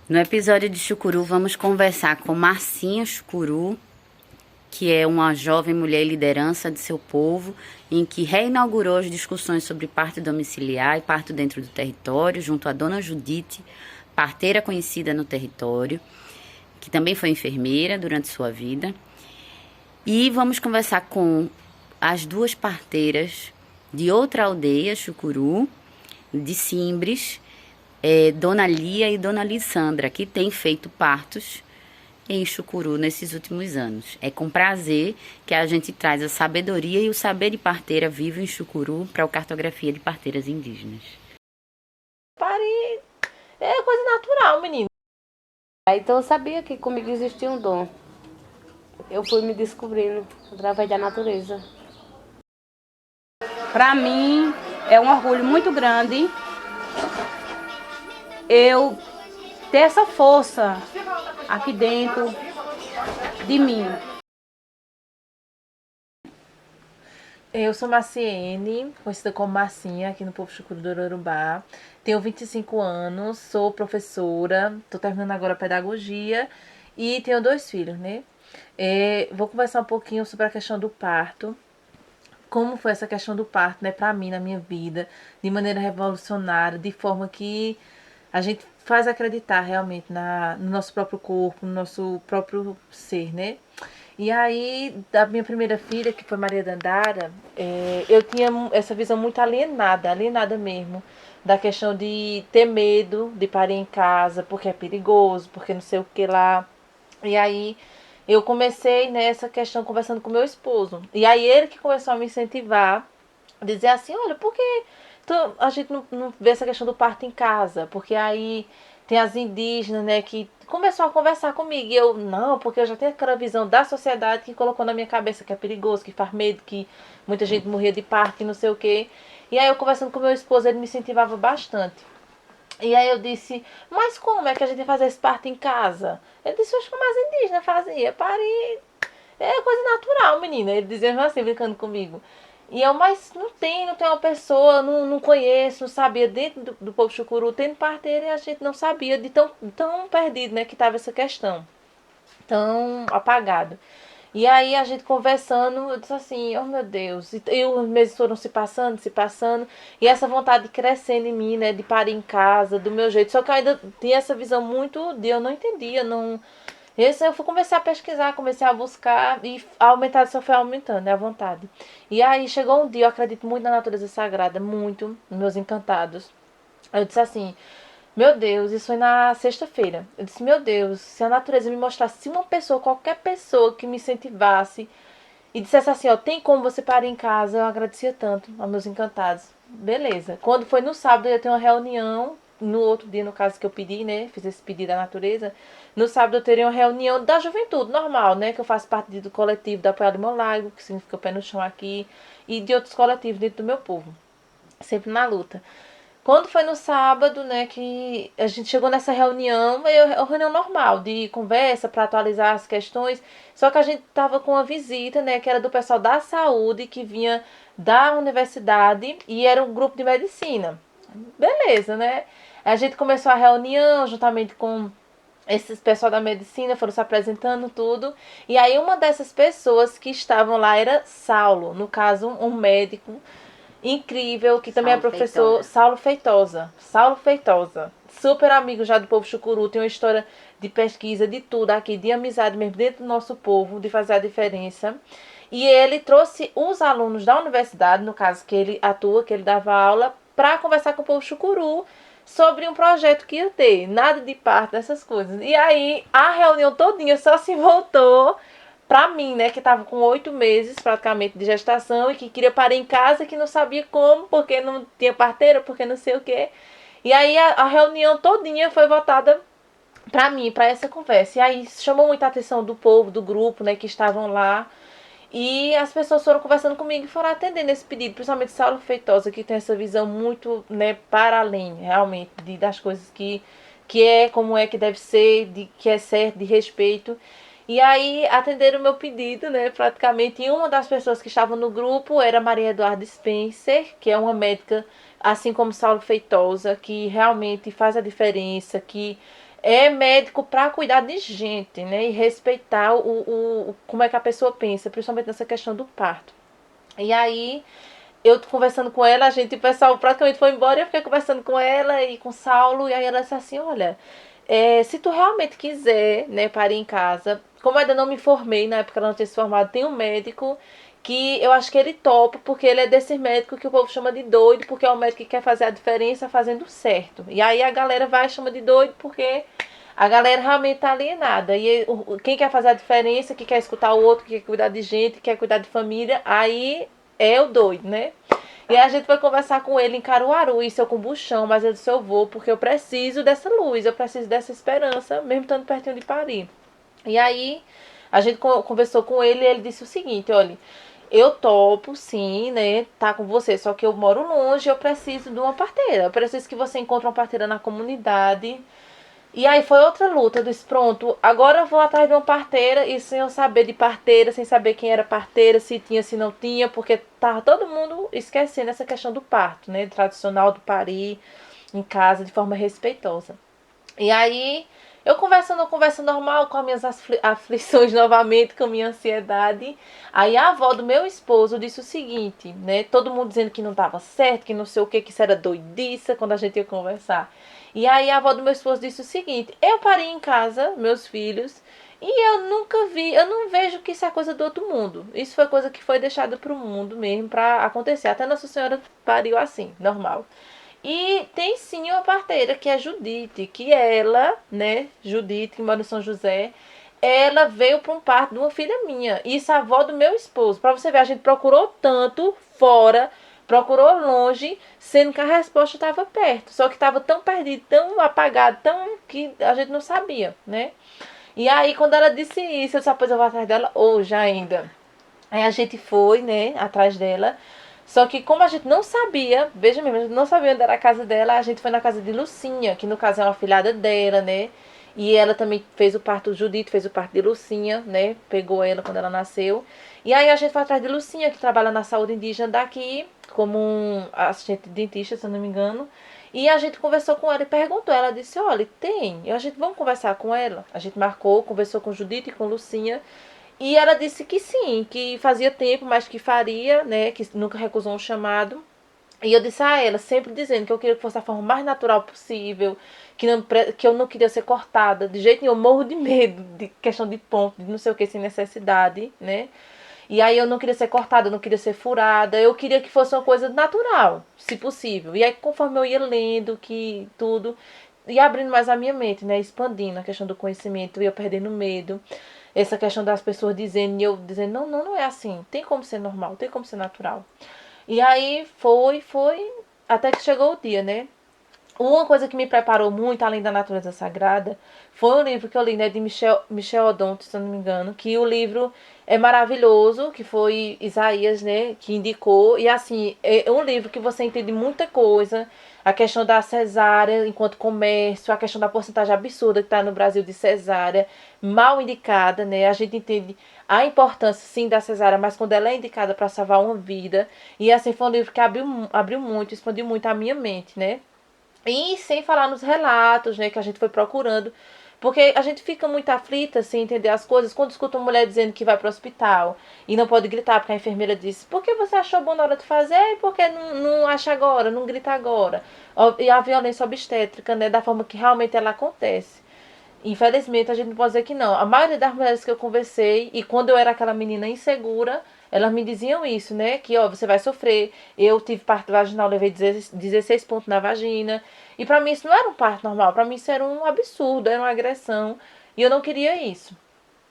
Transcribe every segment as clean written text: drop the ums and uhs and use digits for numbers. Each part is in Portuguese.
No episódio de Chucuru, vamos conversar com Marcinha Chucuru, que é uma jovem mulher liderança de seu povo, em que reinaugurou as discussões sobre parto domiciliar e parto dentro do território, junto à dona Judite, parteira conhecida no território, que também foi enfermeira durante sua vida. E vamos conversar com as duas parteiras de outra aldeia, Chucuru, de Simbres, Dona Lia e Dona Lissandra, que têm feito partos em Chucuru nesses últimos anos. É com prazer que a gente traz a sabedoria e o saber de parteira vivo em Chucuru para o Cartografia de Parteiras Indígenas. Parir é coisa natural, menino. Então eu sabia que comigo existia um dom. Eu fui me descobrindo através da natureza. Para mim é um orgulho muito grande eu ter essa força aqui dentro de mim. Eu sou Marciene, conhecida como Marcinha, aqui no Povo Chucuru do Urubá. Tenho 25 anos, sou professora, estou terminando agora a pedagogia e tenho 2 filhos, né? Vou conversar um pouquinho sobre a questão do parto. Como foi essa questão do parto, né, para mim, na minha vida, de maneira revolucionária, de forma que a gente faz acreditar realmente no nosso próprio corpo, no nosso próprio ser, né? E aí, da minha primeira filha, que foi Maria Dandara, eu tinha essa visão muito alienada mesmo, da questão de ter medo de parir em casa, porque é perigoso, porque não sei o que lá. E aí, eu comecei nessa questão conversando com meu esposo. E aí, ele que começou a me incentivar, dizer assim, olha, por que a gente não vê essa questão do parto em casa? Porque aí tem as indígenas, né, que começou a conversar comigo. E eu, não, porque eu já tenho aquela visão da sociedade que colocou na minha cabeça que é perigoso, que faz medo, que muita gente morria de parto e não sei o quê. E aí eu conversando com meu esposo, ele me incentivava bastante. E aí eu disse, mas como é que a gente ia fazer esse parto em casa? Ele disse, acho que mais indígena fazia. Pare, é coisa natural, menina. Ele dizia assim, brincando comigo. E eu, mas não tem uma pessoa, não conheço, não sabia, dentro do povo chucuru, tendo parteira, e a gente não sabia de tão perdido, né, que estava essa questão, tão apagado. E aí a gente conversando, eu disse assim, oh meu Deus, e os meses foram se passando, e essa vontade crescendo em mim, né, de parir em casa, do meu jeito, só que eu ainda tinha essa visão muito de eu não entendia, não. Esse eu fui comecei a pesquisar, comecei a buscar e a aumentar, só foi aumentando, né, a vontade. E aí chegou um dia, eu acredito muito na natureza sagrada, muito, nos meus encantados. Eu disse assim, meu Deus, isso foi na sexta-feira. Eu disse, meu Deus, se a natureza me mostrasse uma pessoa, qualquer pessoa que me incentivasse e dissesse assim, ó, tem como você parar em casa, eu agradecia tanto aos meus encantados. Beleza. Quando foi no sábado, eu ia ter uma reunião, no outro dia, no caso que eu pedi, né, fiz esse pedido à natureza. No sábado eu teria uma reunião da juventude, normal, né, que eu faço parte do coletivo da Apoiado Molago, que significa o pé no chão aqui, e de outros coletivos dentro do meu povo. Sempre na luta. Quando foi no sábado, né, que a gente chegou nessa reunião, uma reunião normal, de conversa para atualizar as questões, só que a gente tava com uma visita, né, que era do pessoal da saúde, que vinha da universidade e era um grupo de medicina. Beleza, né? A gente começou a reunião juntamente com esses pessoal da medicina, foram se apresentando tudo. E aí uma dessas pessoas que estavam lá era Saulo, no caso, um médico incrível, que também é professor, Saulo Feitosa. Saulo Feitosa. Super amigo já do povo chucuru, tem uma história de pesquisa, de tudo aqui, de amizade mesmo dentro do nosso povo, de fazer a diferença. E ele trouxe os alunos da universidade, no caso que ele atua, que ele dava aula, para conversar com o povo chucuru sobre um projeto que ia ter. Nada de parte dessas coisas. E aí a reunião todinha só se voltou pra mim, né, que tava com 8 meses praticamente de gestação e que queria parar em casa, que não sabia como, porque não tinha parteira, porque não sei o que. E aí a reunião todinha foi voltada pra mim, pra essa conversa. E aí chamou muita atenção do povo, do grupo, né, que estavam lá. E as pessoas foram conversando comigo e foram atendendo esse pedido, principalmente Saulo Feitosa, que tem essa visão muito, né, para além, realmente, das coisas que é, como é que deve ser, de que é certo, de respeito. E aí atenderam o meu pedido, né, praticamente. E uma das pessoas que estavam no grupo era Maria Eduarda Spencer, que é uma médica, assim como Saulo Feitosa, que realmente faz a diferença, que é médico para cuidar de gente, né? E respeitar como é que a pessoa pensa, principalmente nessa questão do parto. E aí, eu conversando com ela, o pessoal praticamente foi embora e eu fiquei conversando com ela e com o Saulo. E aí ela disse assim, olha, se tu realmente quiser, né, parir em casa, como eu ainda não me formei, na época ela não tinha se formado, tem um médico que eu acho que ele topa, porque ele é desse médico que o povo chama de doido, porque é o médico que quer fazer a diferença fazendo certo. E aí a galera vai e chama de doido porque a galera realmente tá alienada. E quem quer fazer a diferença, que quer escutar o outro, que quer cuidar de gente, que quer cuidar de família, aí é o doido, né? E a gente foi conversar com ele em Caruaru, isso eu com buchão, mas eu disse, eu vou, porque eu preciso dessa luz, eu preciso dessa esperança, mesmo estando pertinho de Paris. E aí, a gente conversou com ele e ele disse o seguinte, olha, eu topo, sim, né, tá com você, só que eu moro longe, eu preciso de uma parteira, eu preciso que você encontre uma parteira na comunidade. E aí foi outra luta, eu disse, pronto, agora eu vou atrás de uma parteira e sem eu saber de parteira, sem saber quem era parteira, se tinha, se não tinha, porque tava todo mundo esquecendo essa questão do parto, né, tradicional do parir em casa de forma respeitosa. E aí, eu conversa normal com as minhas aflições novamente, com a minha ansiedade. Aí a avó do meu esposo disse o seguinte, né? Todo mundo dizendo que não estava certo, que não sei o que isso era doidiça quando a gente ia conversar. E aí a avó do meu esposo disse o seguinte, eu parei em casa, meus filhos, e eu nunca vi, eu não vejo que isso é coisa do outro mundo. Isso foi coisa que foi deixada pro mundo mesmo para acontecer. Até Nossa Senhora pariu assim, normal. E tem sim uma parteira, que é Judite, que ela, né, Judite, que mora em São José, ela veio para um parto de uma filha minha. Isso é a avó do meu esposo. Para você ver, a gente procurou tanto fora, procurou longe, sendo que a resposta estava perto. Só que estava tão perdido, tão apagado, tão que a gente não sabia, né? E aí, quando ela disse isso, eu disse, pois eu vou atrás dela hoje ainda. Aí a gente foi, né, atrás dela. Só que como a gente não sabia, veja mesmo, a gente não sabia onde era a casa dela, a gente foi na casa de Lucinha, que no caso é uma filhada dela, né? E ela também fez o parto, Judite fez o parto de Lucinha, né? Pegou ela quando ela nasceu. E aí a gente foi atrás de Lucinha, que trabalha na saúde indígena daqui, como um assistente dentista, se eu não me engano. E a gente conversou com ela e perguntou. Ela disse, olha, tem. E a gente, vamos conversar com ela. A gente marcou, conversou com Judite e com Lucinha. E ela disse que sim, que fazia tempo, mas que faria, né? Que nunca recusou um chamado. E eu disse a ela, sempre dizendo que eu queria que fosse a forma mais natural possível, que eu não queria ser cortada, de jeito nenhum, eu morro de medo, de questão de ponto, de não sei o que, sem necessidade, né? E aí eu não queria ser cortada, eu não queria ser furada, eu queria que fosse uma coisa natural, se possível. E aí conforme eu ia lendo, que tudo, ia abrindo mais a minha mente, né? Expandindo a questão do conhecimento, eu ia perdendo medo. Essa questão das pessoas dizendo, e eu dizendo, não é assim, tem como ser normal, tem como ser natural. E aí foi, até que chegou o dia, né? Uma coisa que me preparou muito, além da natureza sagrada, foi um livro que eu li, né, de Michel Odonto, se eu não me engano, que o livro é maravilhoso, que foi Isaías, né, que indicou, e assim, é um livro que você entende muita coisa, a questão da cesárea enquanto comércio, a questão da porcentagem absurda que está no Brasil de cesárea, mal indicada, né, a gente entende a importância, sim, da cesárea, mas quando ela é indicada para salvar uma vida, e assim, foi um livro que abriu muito, expandiu muito a minha mente, né, e sem falar nos relatos, né, que a gente foi procurando. Porque a gente fica muito aflita sem entender as coisas quando escuta uma mulher dizendo que vai para o hospital e não pode gritar porque a enfermeira disse: por que você achou bom na hora de fazer e por que não acha agora, não grita agora? E a violência obstétrica, né, da forma que realmente ela acontece. Infelizmente, a gente não pode dizer que não. A maioria das mulheres que eu conversei, e quando eu era aquela menina insegura, elas me diziam isso, né? Que, ó, você vai sofrer. Eu tive parto vaginal, levei 16 pontos na vagina. E pra mim isso não era um parto normal. Pra mim isso era um absurdo, era uma agressão. E eu não queria isso.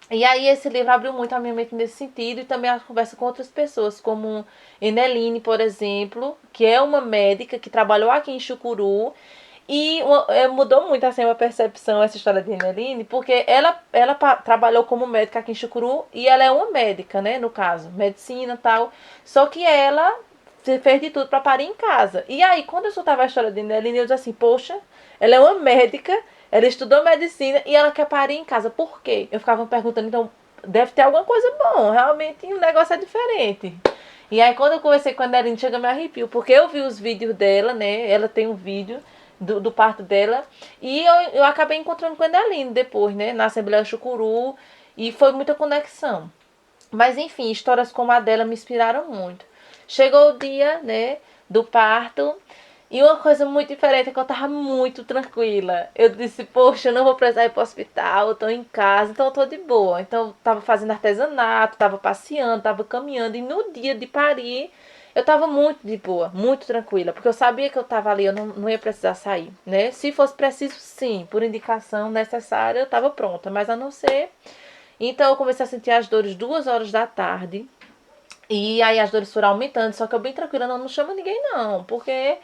E aí esse livro abriu muito a minha mente nesse sentido. E também a conversa com outras pessoas, como Eneline, por exemplo, que é uma médica que trabalhou aqui em Chucuru. E mudou muito assim a percepção, essa história de Eneline, porque ela trabalhou como médica aqui em Chucuru e ela é uma médica, né, no caso, medicina e tal. Só que ela fez de tudo para parir em casa. E aí, quando eu escutava a história de Eneline, eu disse assim, poxa, ela é uma médica, ela estudou medicina e ela quer parir em casa. Por quê? Eu ficava me perguntando, então, deve ter alguma coisa bom, realmente o negócio é diferente. E aí, quando eu conversei com a Eneline, chega a me arrepio, porque eu vi os vídeos dela, né, ela tem um vídeo do parto dela. E eu acabei encontrando com a Eneline depois, né? Na Assembleia Chucuru. E foi muita conexão. Mas enfim, histórias como a dela me inspiraram muito. Chegou o dia, né, do parto. E uma coisa muito diferente é que eu tava muito tranquila. Eu disse, poxa, eu não vou precisar ir pro hospital, eu tô em casa, então eu tô de boa. Então eu tava fazendo artesanato, tava passeando, tava caminhando. E no dia de parir, eu tava muito de boa, muito tranquila. Porque eu sabia que eu tava ali, eu não ia precisar sair, né? Se fosse preciso, sim, por indicação necessária, eu tava pronta. Mas a não ser... Então eu comecei a sentir as dores 2 horas da tarde. E aí as dores foram aumentando, só que eu bem tranquila, não chamo ninguém não, porque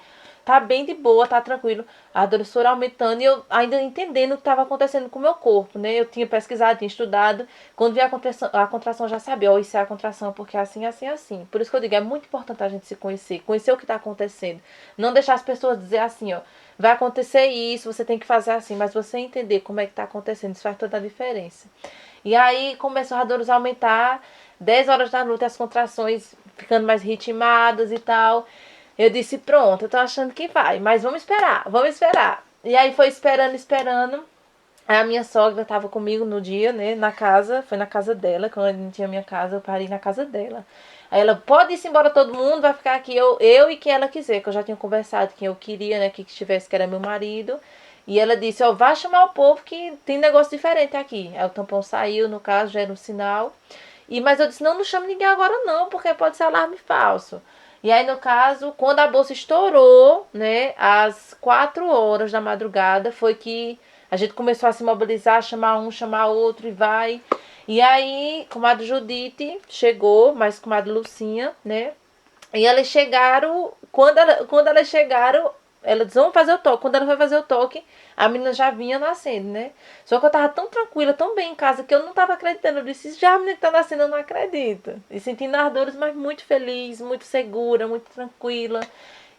tá bem de boa, tá tranquilo. As dores foram aumentando e eu ainda entendendo o que estava acontecendo com o meu corpo, né? Eu tinha pesquisado, tinha estudado. Quando vi a contração eu já sabia, ó, isso é a contração, porque é assim, assim, assim. Por isso que eu digo, é muito importante a gente se conhecer o que tá acontecendo. Não deixar as pessoas dizer assim, ó, vai acontecer isso, você tem que fazer assim, mas você entender como é que tá acontecendo, isso faz toda a diferença. E aí começou as dores a aumentar, 10 horas da noite as contrações ficando mais ritmadas e tal. Eu disse, pronto, eu tô achando que vai, mas vamos esperar, vamos esperar. E aí foi esperando, esperando. Aí a minha sogra tava comigo no dia, né, na casa, foi na casa dela, quando eu não tinha minha casa, eu parei na casa dela. Aí ela, pode ir embora todo mundo, vai ficar aqui eu e quem ela quiser, que eu já tinha conversado, quem eu queria, né, que estivesse, que era meu marido. E ela disse, ó, vai chamar o povo que tem negócio diferente aqui. Aí o tampão saiu, no caso, já era um sinal. Mas eu disse, não chame ninguém agora não, porque pode ser alarme falso. E aí, no caso, quando a bolsa estourou, né, às 4 horas da madrugada, foi que a gente começou a se mobilizar, chamar um, chamar outro e vai. E aí, comadre Judite chegou, mais comadre Lucinha, né? E elas chegaram, quando elas chegaram, ela disse, vamos fazer o toque. Quando ela foi fazer o toque, a menina já vinha nascendo, né? Só que eu tava tão tranquila, tão bem em casa, que eu não tava acreditando. Eu disse, já a menina que tá nascendo, eu não acredito. E sentindo as dores, mas muito feliz, muito segura, muito tranquila.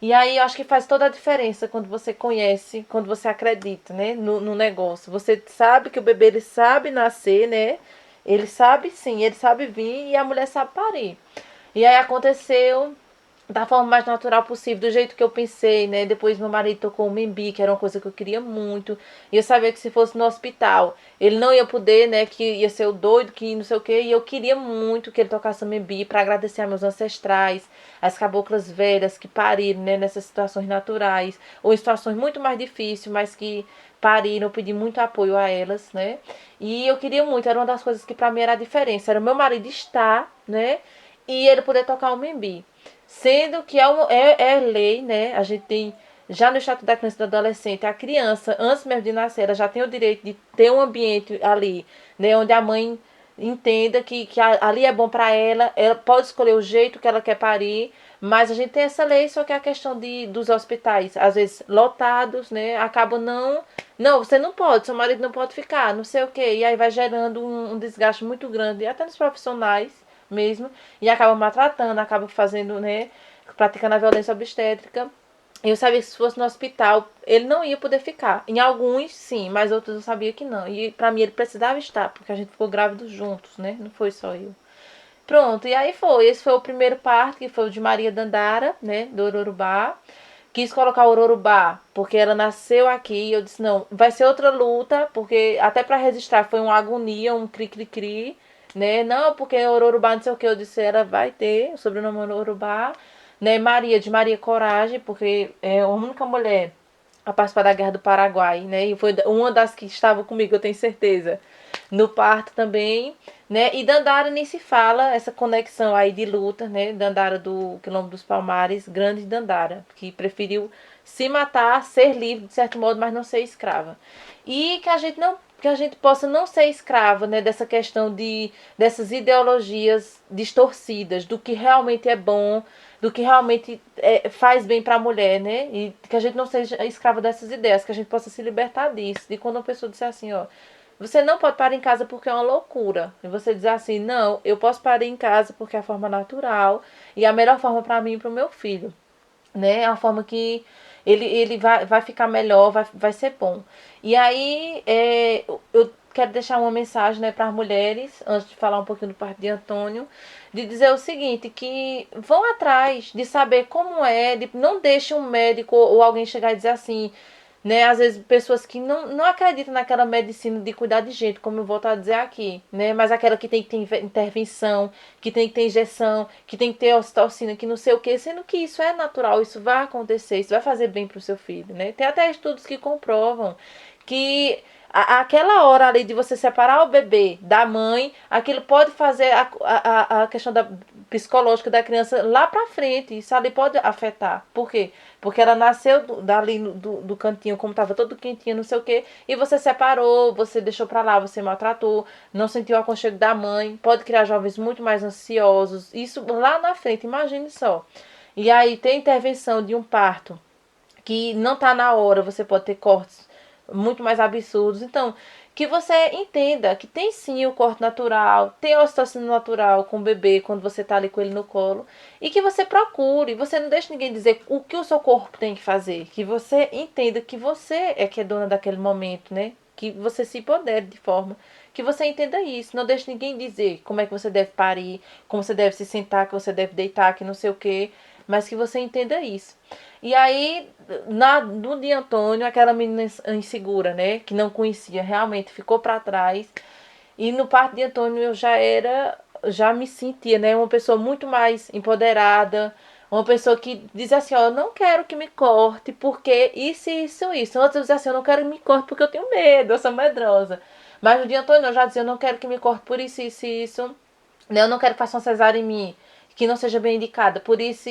E aí eu acho que faz toda a diferença quando você conhece, quando você acredita, né, no negócio. Você sabe que o bebê, ele sabe nascer, né? Ele sabe sim, ele sabe vir e a mulher sabe parir. E aí aconteceu da forma mais natural possível, do jeito que eu pensei, né? Depois meu marido tocou o Membi, que era uma coisa que eu queria muito. E eu sabia que se fosse no hospital, ele não ia poder, né? Que ia ser o doido, que não sei o quê. E eu queria muito que ele tocasse o Membi para agradecer a meus ancestrais, as caboclas velhas que pariram, né? Nessas situações naturais, ou em situações muito mais difíceis, mas que pariram. Eu pedi muito apoio a elas, né? E eu queria muito, era uma das coisas que para mim era a diferença. Era o meu marido estar, né? E ele poder tocar o Membi. Sendo que é lei, né? A gente tem, já no Estatuto da Criança e do Adolescente, a criança, antes mesmo de nascer, ela já tem o direito de ter um ambiente ali, né? Onde a mãe entenda que ali é bom para ela pode escolher o jeito que ela quer parir, mas a gente tem essa lei, só que a questão dos hospitais, às vezes lotados, né? Acabam não, você não pode, seu marido não pode ficar, não sei o quê. E aí vai gerando um desgaste muito grande, até nos profissionais mesmo, e acaba maltratando, acaba fazendo, né, praticando a violência obstétrica. Eu sabia que se fosse no hospital, ele não ia poder ficar. Em alguns, sim, mas outros eu sabia que não. E pra mim ele precisava estar, porque a gente ficou grávidos juntos, né? Não foi só eu. Pronto, e aí foi. Esse foi o primeiro parto, que foi o de Maria Dandara, né, do Ororubá. Quis colocar o Ororubá, porque ela nasceu aqui. E eu disse, não, vai ser outra luta, porque até pra registrar foi uma agonia, um cri-cri-cri, né? Não, porque Ororubá não sei o que. Eu disse, ela vai ter o sobrenome Ororubá, né? Maria, de Maria Coragem, porque é a única mulher a participar da Guerra do Paraguai, né? E foi uma das que estava comigo, eu tenho certeza, no parto também, né? E Dandara nem se fala, essa conexão aí de luta, né? Dandara do Quilombo dos Palmares, grande Dandara, que preferiu se matar, ser livre de certo modo, mas não ser escrava. E que a gente possa não ser escrava, né, dessa questão dessas ideologias distorcidas, do que realmente é bom, do que realmente faz bem para a mulher, né? E que a gente não seja escrava dessas ideias, que a gente possa se libertar disso. E quando uma pessoa disser assim, ó, você não pode parar em casa porque é uma loucura. E você dizer assim, não, eu posso parar em casa porque é a forma natural e a melhor forma para mim e para o meu filho, né? É uma forma que ele vai ficar melhor, vai ser bom. E aí eu quero deixar uma mensagem, né, para as mulheres, antes de falar um pouquinho do parto de Antônio, de dizer o seguinte, que vão atrás de saber como é, não deixe um médico ou alguém chegar e dizer assim, né? Às vezes pessoas que não acreditam naquela medicina de cuidar de gente, como eu volto a dizer aqui, né? Mas aquela que tem que ter intervenção, que tem que ter injeção, que tem que ter ocitocina, que não sei o que, sendo que isso é natural, isso vai acontecer, isso vai fazer bem pro seu filho, né? Tem até estudos que comprovam que aquela hora ali de você separar o bebê da mãe, aquilo pode fazer a questão psicológica da criança lá pra frente. Isso ali pode afetar. Por quê? Porque ela nasceu dali do cantinho, como tava todo quentinho, não sei o quê, e você separou, você deixou pra lá, você maltratou, não sentiu o aconchego da mãe, pode criar jovens muito mais ansiosos. Isso lá na frente, imagine só. E aí tem intervenção de um parto que não tá na hora, você pode ter cortes muito mais absurdos. Então, que você entenda que tem sim o corte natural, tem a ocitocina natural com o bebê quando você tá ali com ele no colo, e que você procure, você não deixe ninguém dizer o que o seu corpo tem que fazer, que você entenda que você é que é dona daquele momento, né? Que você se empodere de forma que você entenda isso. Não deixe ninguém dizer como é que você deve parir, como você deve se sentar, que você deve deitar, que não sei o quê, mas que você entenda isso. E aí, no de Antônio, aquela menina insegura, né? Que não conhecia, realmente ficou para trás. E no parto de Antônio eu já me sentia, né? Uma pessoa muito mais empoderada. Uma pessoa que diz assim, ó, eu não quero que me corte, porque isso. Antes eu dizia assim, eu não quero que me corte porque eu tenho medo, eu sou medrosa. Mas no dia Antônio eu já dizia, eu não quero que me corte por isso. Né? Eu não quero que faça uma cesárea em mim que não seja bem indicada por isso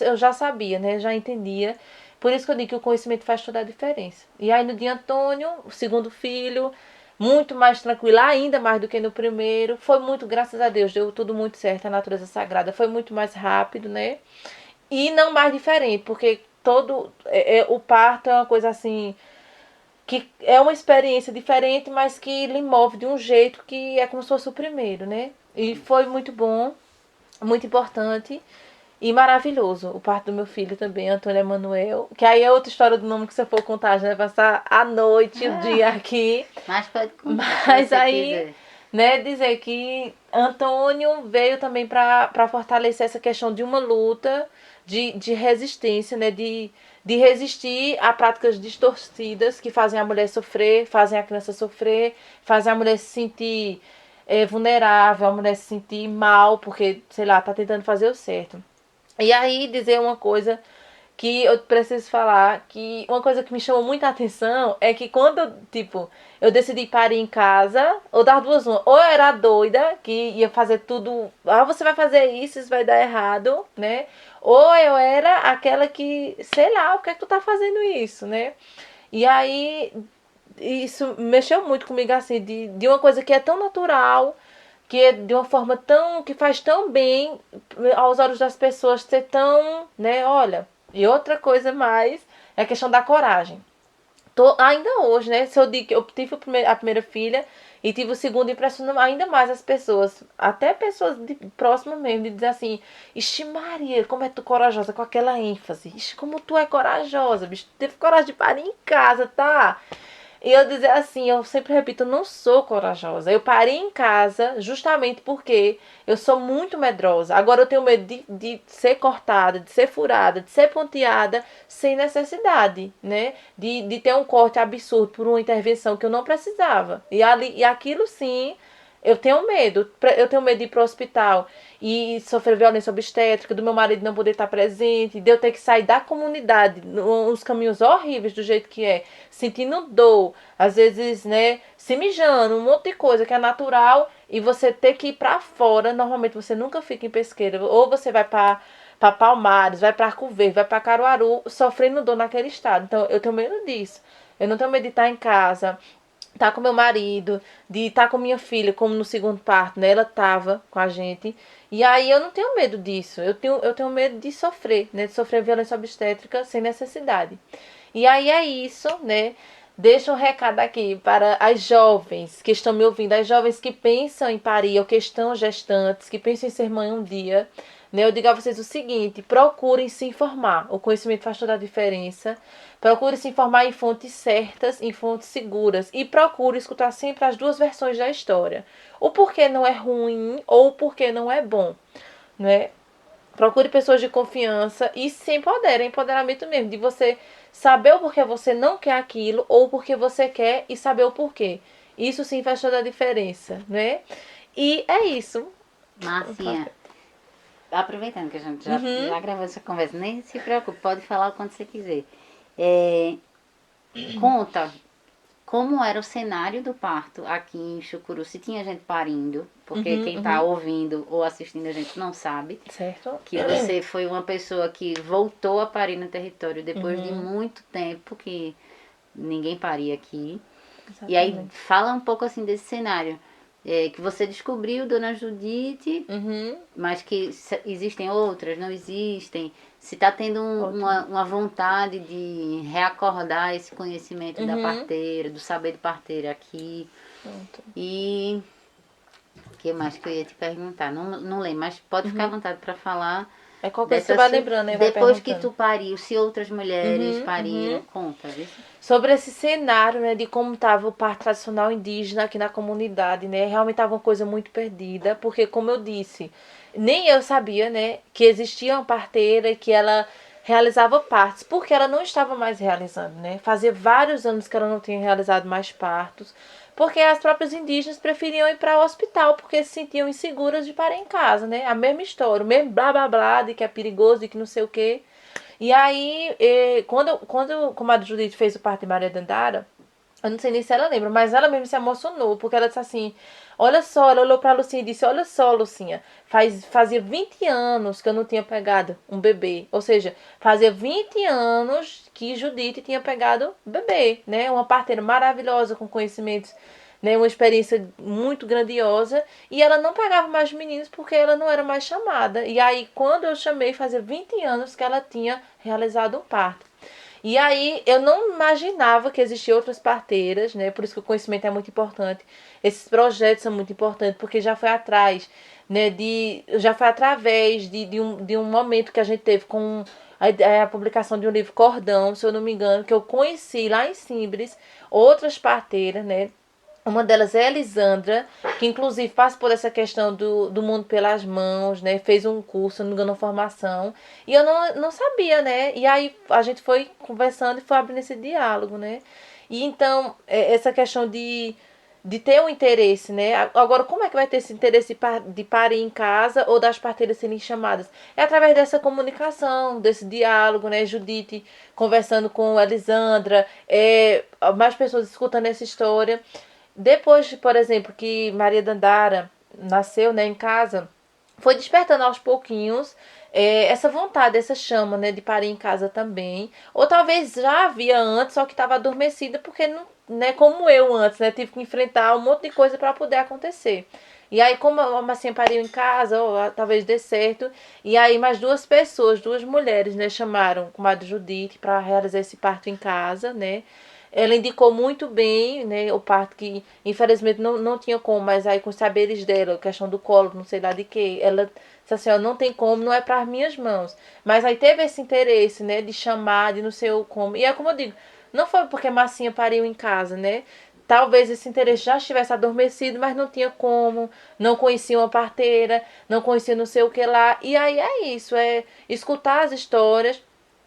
eu já sabia, né? Já entendia. Por isso que eu digo que o conhecimento faz toda a diferença. E aí no dia Antônio, o segundo filho, muito mais tranquilo, ainda mais do que no primeiro. Foi muito, graças a Deus, deu tudo muito certo, a natureza sagrada. Foi muito mais rápido, né? E não mais diferente, porque o parto é uma coisa assim, que é uma experiência diferente, mas que lhe move de um jeito que é como se fosse o primeiro, né? E foi muito bom, muito importante e maravilhoso. O parto do meu filho também, Antônio Emanuel. Que aí é outra história do nome que você for contar, já vai passar a noite, o dia aqui. Mas pode contar, Mas se você aí, quiser. né, dizer que Antônio veio também para fortalecer essa questão de uma luta de resistência, né, de resistir a práticas distorcidas que fazem a mulher sofrer, fazem a criança sofrer, fazem a mulher se sentir vulnerável, a mulher se sentir mal, porque, sei lá, tá tentando fazer o certo. E aí dizer uma coisa que eu preciso falar, que uma coisa que me chamou muita atenção é que quando, tipo, eu decidi parir em casa, ou das duas uma, ou eu era doida, que ia fazer tudo, você vai fazer isso vai dar errado, né? Ou eu era aquela que, sei lá, por que é que tu tá fazendo isso, né? E aí, isso mexeu muito comigo, assim, de uma coisa que é tão natural, que é de uma forma tão, que faz tão bem aos olhos das pessoas, ser tão, né, olha. E outra coisa mais é a questão da coragem. Ainda hoje, né, se eu digo que eu tive a primeira filha e tive o segundo, impressionou ainda mais as pessoas, até pessoas próximas mesmo, de dizer assim, ixi Maria, como é tu corajosa, com aquela ênfase, ixi, como tu é corajosa, bicho, teve coragem de parir em casa, tá? E eu dizer assim, eu sempre repito, eu não sou corajosa. Eu parei em casa justamente porque eu sou muito medrosa. Agora eu tenho medo de ser cortada, de ser furada, de ser ponteada sem necessidade, né? De ter um corte absurdo por uma intervenção que eu não precisava. E aquilo sim, eu tenho medo. Eu tenho medo de ir para o hospital e sofrer violência obstétrica, do meu marido não poder estar presente, de eu ter que sair da comunidade, nos caminhos horríveis do jeito que é, sentindo dor, às vezes, né, se mijando, um monte de coisa que é natural, e você ter que ir para fora. Normalmente você nunca fica em Pesqueira, ou você vai para Palmares, vai para Arco Verde, vai para Caruaru, sofrendo dor naquele estado. Então eu tenho medo disso. Eu não tenho medo de estar em casa, estar com meu marido, de estar com minha filha, como no segundo parto, né? Ela estava com a gente. E aí eu não tenho medo disso. Eu tenho medo de sofrer, né? De sofrer violência obstétrica sem necessidade. E aí é isso, né? Deixa um recado aqui para as jovens que estão me ouvindo, as jovens que pensam em parir ou que estão gestantes, que pensam em ser mãe um dia. Né? Eu digo a vocês o seguinte, procurem se informar. O conhecimento faz toda a diferença. Procure se informar em fontes certas, em fontes seguras. E procure escutar sempre as duas versões da história. O porquê não é ruim ou o porquê não é bom. Né? Procure pessoas de confiança e se empodere, empoderamento mesmo, de você saber o porquê você não quer aquilo ou porque você quer e saber o porquê. Isso sim faz toda a diferença, né? E é isso. Marcinha, aproveitando que a gente já gravou essa conversa, nem se preocupe, pode falar quando você quiser. Conta como era o cenário do parto aqui em Chucuru, se tinha gente parindo, porque quem está ouvindo ou assistindo a gente não sabe. Certo. Que você foi uma pessoa que voltou a parir no território depois de muito tempo que ninguém paria aqui. Exatamente. E aí fala um pouco assim desse cenário. Que você descobriu Dona Judite, mas que existem outras, não existem. Se está tendo uma vontade de reacordar esse conhecimento da parteira, do saber de parteira aqui. Pronto. E o que mais que eu ia te perguntar? Não lembro, mas pode ficar à vontade para falar. É qualquer coisa que você vai lembrando, né? Depois que tu pariu, se outras mulheres pariram, conta, viu? Sobre esse cenário, né, de como estava o parto tradicional indígena aqui na comunidade, né, realmente estava uma coisa muito perdida, porque como eu disse, nem eu sabia, né, que existia uma parteira e que ela realizava partos, porque ela não estava mais realizando, né, fazia vários anos que ela não tinha realizado mais partos, porque as próprias indígenas preferiam ir para o hospital, porque se sentiam inseguras de parir em casa, né, a mesma história, o mesmo blá blá blá, de que é perigoso, de que não sei o quê. E aí, quando a comadre Judite fez o parto de Maria Dandara, eu não sei nem se ela lembra, mas ela mesmo se emocionou, porque ela disse assim, olha só, ela olhou pra Lucinha e disse, olha só, Lucinha, fazia 20 anos que eu não tinha pegado um bebê, ou seja, fazia 20 anos que Judite tinha pegado bebê, né, uma parteira maravilhosa, com conhecimentos, né, uma experiência muito grandiosa, e ela não pegava mais meninos porque ela não era mais chamada. E aí, quando eu chamei, fazia 20 anos que ela tinha realizado um parto. E aí, eu não imaginava que existiam outras parteiras, né, por isso que o conhecimento é muito importante. Esses projetos são muito importantes, porque já foi atrás, né, já foi através de um momento que a gente teve com a publicação de um livro Cordão, se eu não me engano, que eu conheci lá em Simbres, outras parteiras, né. Uma delas é a Elisandra, que inclusive participou dessa questão do mundo pelas mãos, né? Fez um curso, se não me engano, uma formação. E eu não sabia, né? E aí a gente foi conversando e foi abrindo esse diálogo, né? E então, essa questão de ter um interesse, né? Agora, como é que vai ter esse interesse de parir em casa ou das parteiras serem chamadas? É através dessa comunicação, desse diálogo, né? Judite conversando com a Elisandra, mais pessoas escutando essa história. Depois, por exemplo, que Maria Dandara nasceu, né, em casa, foi despertando aos pouquinhos essa vontade, essa chama, né, de parir em casa também. Ou talvez já havia antes, só que estava adormecida, porque, não, né, como eu antes, né, tive que enfrentar um monte de coisa para poder acontecer. E aí, como a Marcinha pariu em casa, talvez dê certo. E aí, mais duas pessoas, duas mulheres, né, chamaram a comadre Judite para realizar esse parto em casa, né. Ela indicou muito bem, né, o parto que infelizmente não tinha como, mas aí com os saberes dela, a questão do colo, não sei lá de que, ela disse assim, ó, não tem como, não é para as minhas mãos. Mas aí teve esse interesse, né, de chamar, de não sei como. E é como eu digo, não foi porque Marcinha pariu em casa, né? Talvez esse interesse já estivesse adormecido, mas não tinha como, não conhecia uma parteira, não conhecia não sei o que lá. E aí é isso, é escutar as histórias.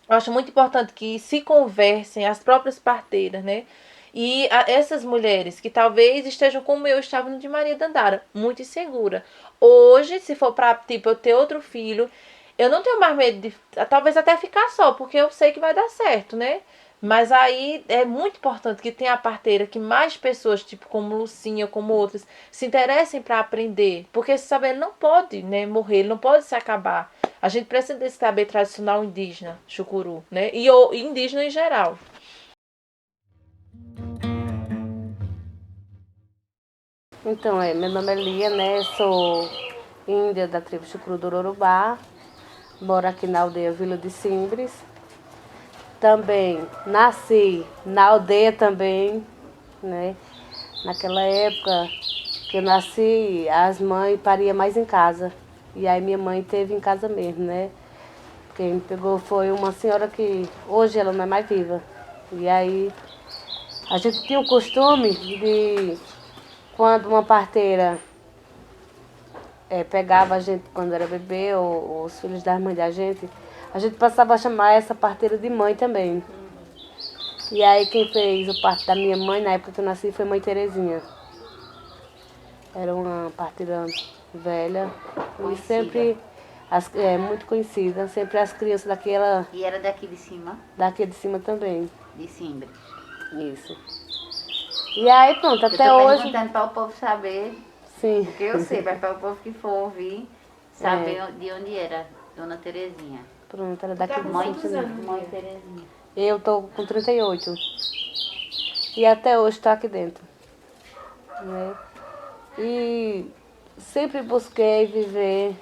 Eu acho muito importante que se conversem as próprias parteiras, né? E essas mulheres que talvez estejam como eu estava no de Maria Dandara, muito insegura. Hoje, se for para tipo, eu ter outro filho, eu não tenho mais medo de talvez até ficar só, porque eu sei que vai dar certo, né? Mas aí é muito importante que tenha a parteira, que mais pessoas, tipo como Lucinha, como outras, se interessem para aprender. Porque esse saber não pode, né, morrer, ele não pode se acabar. A gente precisa desse saber tradicional indígena, chucuru, né? E indígena em geral. Então, meu nome é Lia, né? Sou índia da tribo Chucuru do Urubá. Moro aqui na aldeia Vila de Simbres. Também nasci na aldeia também, né? Naquela época que eu nasci, as mães pariam mais em casa. E aí minha mãe teve em casa mesmo, né? Quem me pegou foi uma senhora que hoje ela não é mais viva. E aí a gente tinha o costume de, quando uma parteira pegava a gente quando era bebê, ou os filhos das mães da gente, a gente passava a chamar essa parteira de mãe também. E aí quem fez o parto da minha mãe, na época que eu nasci, foi Mãe Terezinha. Era uma parteira velha e sempre, muito conhecida, sempre as crianças daquela... E era daqui de cima? Daqui de cima também. De Simbra. Isso. E aí pronto, até eu tô hoje... perguntando para o povo saber, Sim. porque eu sei, mas para o povo que for ouvir, saber de onde era Dona Terezinha. Pronto, era daqui de Mãe, cima. Mãe Terezinha. Eu tô com 38. E até hoje estou aqui dentro. Né? E sempre busquei viver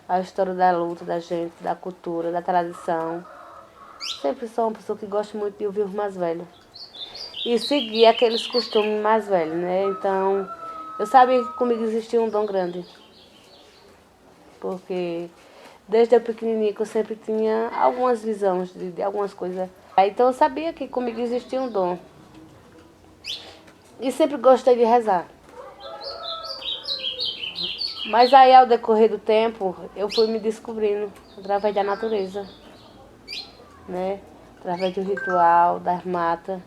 a história da luta da gente, da cultura, da tradição. Sempre sou uma pessoa que gosta muito de ouvir os mais velhos. E seguir aqueles costumes mais velhos, né? Então, eu sabia que comigo existia um dom grande. Porque desde eu pequenininha que eu sempre tinha algumas visões de algumas coisas. Então eu sabia que comigo existia um dom. E sempre gostei de rezar. Mas aí ao decorrer do tempo, eu fui me descobrindo através da natureza. Né? Através do ritual, das matas.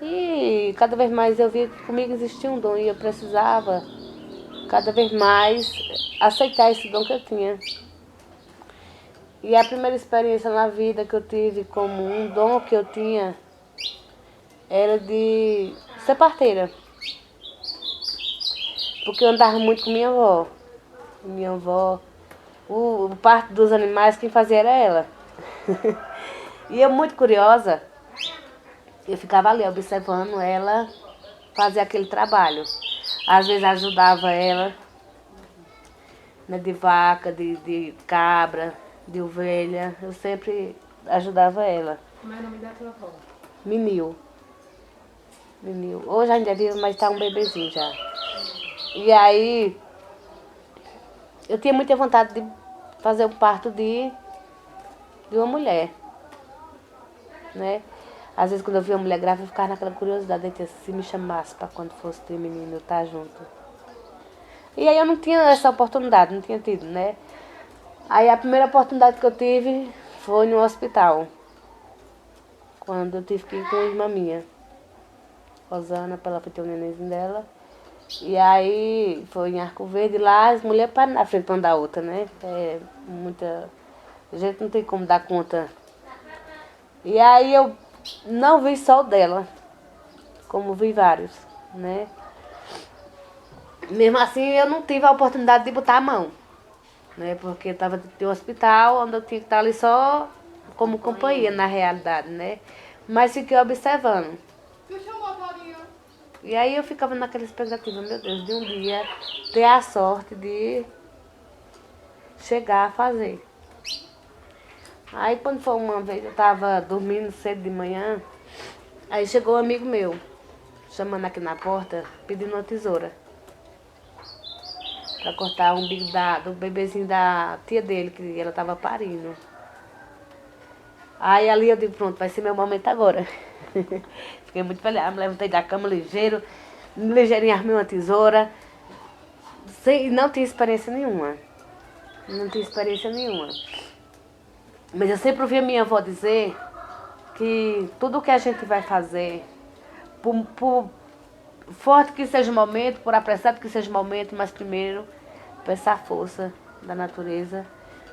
E cada vez mais eu via que comigo existia um dom e eu precisava cada vez mais aceitar esse dom que eu tinha. E a primeira experiência na vida que eu tive como um dom que eu tinha era de ser parteira. Porque eu andava muito com minha avó. Minha avó, o parto dos animais, quem fazia era ela. E eu muito curiosa, eu ficava ali observando ela fazer aquele trabalho. Às vezes ajudava ela, né, de vaca, de cabra, de ovelha. Eu sempre ajudava ela. Como é o nome da tua avó? Minil. Hoje ainda é vivo, mas está um bebezinho já. E aí, eu tinha muita vontade de fazer o parto de uma mulher. Né? Às vezes quando eu via uma mulher grávida, eu ficava naquela curiosidade de se me chamasse para quando fosse ter menino eu estar junto. E aí eu não tinha essa oportunidade, não tinha tido, né? Aí a primeira oportunidade que eu tive foi no hospital. Quando eu tive que ir com uma irmã minha, Rosana, para ela ter o nenenzinho dela. E aí foi em Arco Verde, lá as mulheres param na frente uma da outra, né? A gente não tem como dar conta. E aí eu não vi só o dela, como vi vários, né? Mesmo assim eu não tive a oportunidade de botar a mão, né? Porque eu estava no hospital, onde eu tinha que estar ali só como companhia na realidade, né? Mas fiquei observando. E aí eu ficava naquela expectativa, meu Deus, de um dia ter a sorte de chegar a fazer. Aí quando foi uma vez, eu estava dormindo cedo de manhã, aí chegou um amigo meu, chamando aqui na porta, pedindo uma tesoura. Para cortar o umbigo do bebezinho da tia dele, que ela estava parindo. Aí ali eu digo, pronto, vai ser meu momento agora. Fiquei muito feliz, me levantei da cama ligeirinho armei uma tesoura. Não tinha experiência nenhuma. Não tinha experiência nenhuma. Mas eu sempre ouvi a minha avó dizer que tudo que a gente vai fazer, por forte que seja o momento, por apressado que seja o momento, mas primeiro, peça a força da natureza,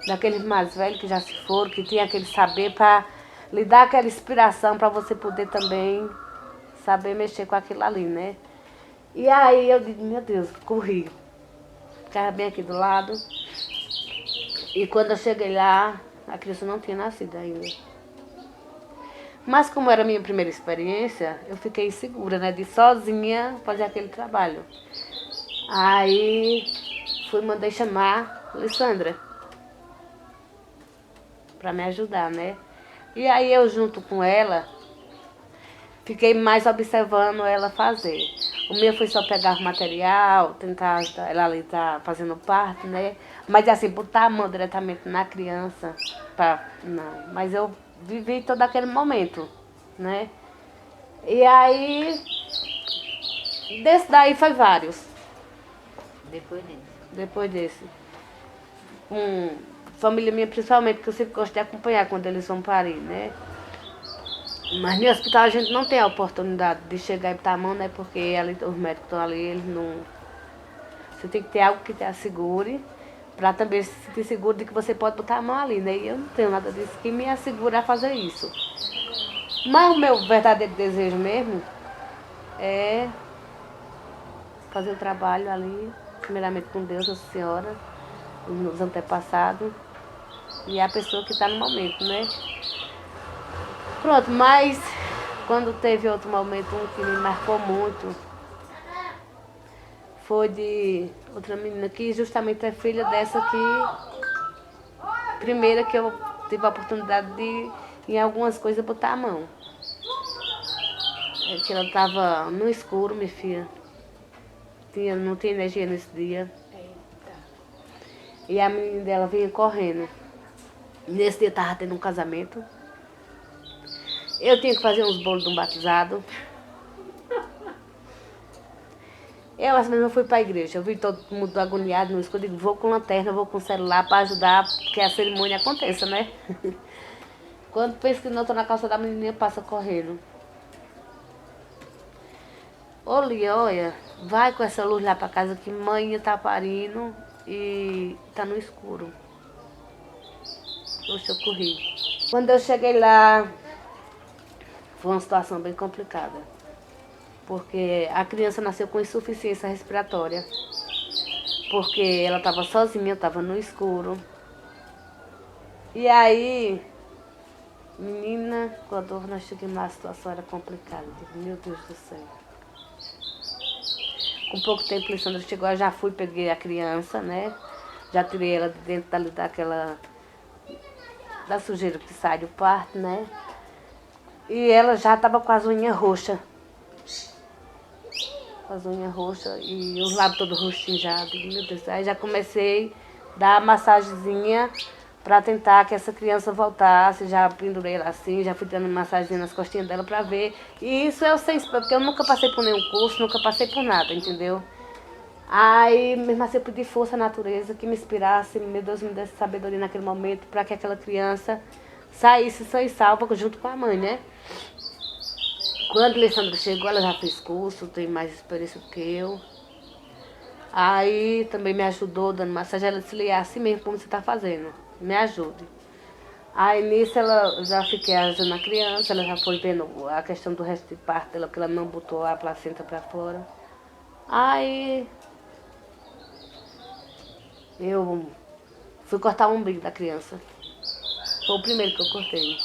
daqueles mais velhos que já se foram, que tem aquele saber para lhe dar aquela inspiração para você poder também saber mexer com aquilo ali, né? E aí eu digo, meu Deus, corri. Ficava bem aqui do lado. E quando eu cheguei lá, a criança não tinha nascido ainda. Mas como era a minha primeira experiência, eu fiquei segura, né? De sozinha fazer aquele trabalho. Aí mandei chamar Alessandra para me ajudar, né? E aí eu junto com ela, fiquei mais observando ela fazer. O meu foi só pegar o material, tentar ela ali tá fazendo parto, né? Mas assim, botar a mão diretamente na criança, não. Mas eu vivi todo aquele momento, né? E aí, desse daí foi vários. Depois disso? depois desse. Com família minha, principalmente, que eu sempre gosto de acompanhar quando eles vão parir, né? Mas no hospital a gente não tem a oportunidade de chegar e botar a mão, né? Porque ali, os médicos estão ali, eles não... Você tem que ter algo que te assegure, para também se sentir seguro de que você pode botar a mão ali, né? E eu não tenho nada disso que me assegura a fazer isso. Mas o meu verdadeiro desejo mesmo é fazer o trabalho ali, primeiramente com Deus, Nossa Senhora, os antepassados e a pessoa que está no momento, né? Pronto, mas quando teve outro momento, um que me marcou muito, foi de outra menina que justamente é filha dessa que, primeira que eu tive a oportunidade de, em algumas coisas, botar a mão. É que ela estava no escuro, minha filha. Não tinha energia nesse dia. E a menina dela vinha correndo. Nesse dia estava tendo um casamento. Eu tinha que fazer uns bolos de um batizado. Eu, assim mesmo, fui para a igreja. Eu vi todo mundo agoniado no escuro. Eu digo, vou com lanterna, vou com celular para ajudar que a cerimônia aconteça, né? Quando penso que não estou na calça da menininha, passa correndo. Ô, Olha, vai com essa luz lá para casa que mãe tá parindo e tá no escuro. Poxa, eu corri. Quando eu cheguei lá, foi uma situação bem complicada. Porque a criança nasceu com insuficiência respiratória. Porque ela estava sozinha, estava no escuro. E aí, menina, quando nós chegamos lá, a situação era complicada. Eu digo, meu Deus do céu. Com pouco tempo, a Alessandra chegou, eu já fui, peguei a criança, né? Já tirei ela de dentro da sujeira que sai do parto, né? E ela já estava com as unhas roxas. Com as unhas roxas e os lábios todos roxinjados. Meu Deus, aí já comecei a dar a massagenzinha para tentar que essa criança voltasse. Já pendurei ela assim, já fui dando massagenzinha nas costinhas dela para ver. E isso eu sei, porque eu nunca passei por nenhum curso, nunca passei por nada, entendeu? Aí, mesmo assim, eu pedi força à natureza que me inspirasse, meu Deus, me desse sabedoria naquele momento para que aquela criança saísse sã e salva junto com a mãe, né? Quando a Alessandra chegou, ela já fez curso, tem mais experiência do que eu. Aí também me ajudou dando massagem. Ela disse, assim mesmo como você está fazendo, me ajude. Aí nisso ela já fiquei ajudando a criança, ela já foi vendo a questão do resto de parto dela, porque ela não botou a placenta para fora. Aí eu fui cortar o umbigo da criança. Foi o primeiro que eu cortei.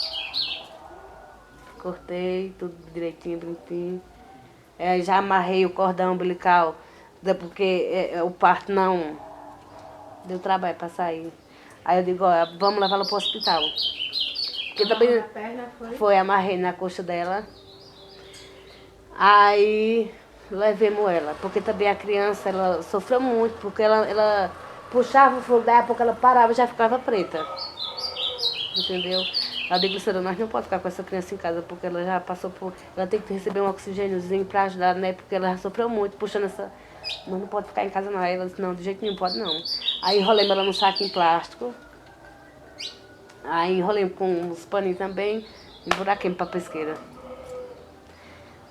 Cortei tudo direitinho, bonitinho. Já amarrei o cordão umbilical, porque o parto não deu trabalho para sair. Aí eu digo, ó, vamos levá-la para o hospital. Porque também foi, amarrei na coxa dela. Aí levemos ela, porque também a criança, ela sofreu muito, porque ela puxava o fogo, daí a pouco ela parava e já ficava preta. Entendeu? Ela disse, nós não podemos ficar com essa criança em casa, porque ela já passou por... Ela tem que receber um oxigêniozinho para ajudar, né? Porque ela já sofreu muito, puxando essa... Não pode ficar em casa não. Aí ela disse, não, de jeito nenhum, pode não. Aí enrolei ela num saco em plástico. Aí enrolei com uns paninhos também, e buraquei para pesqueira.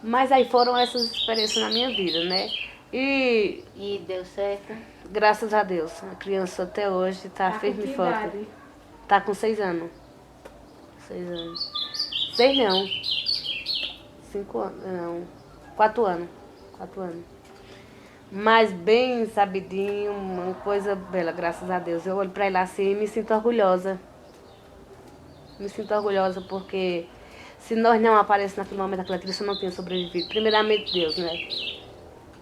Mas aí foram essas experiências na minha vida, né? E deu certo? Graças a Deus. A criança até hoje está firme e forte. Está com 6 anos. 6 anos. 6 não. 5 anos. Não. 4 anos. 4 anos. Mas bem sabidinho, uma coisa bela, graças a Deus. Eu olho para ele assim e me sinto orgulhosa. Me sinto orgulhosa porque se nós não aparecemos naquele momento, aquela criança não tinha sobrevivido. Primeiramente Deus, né?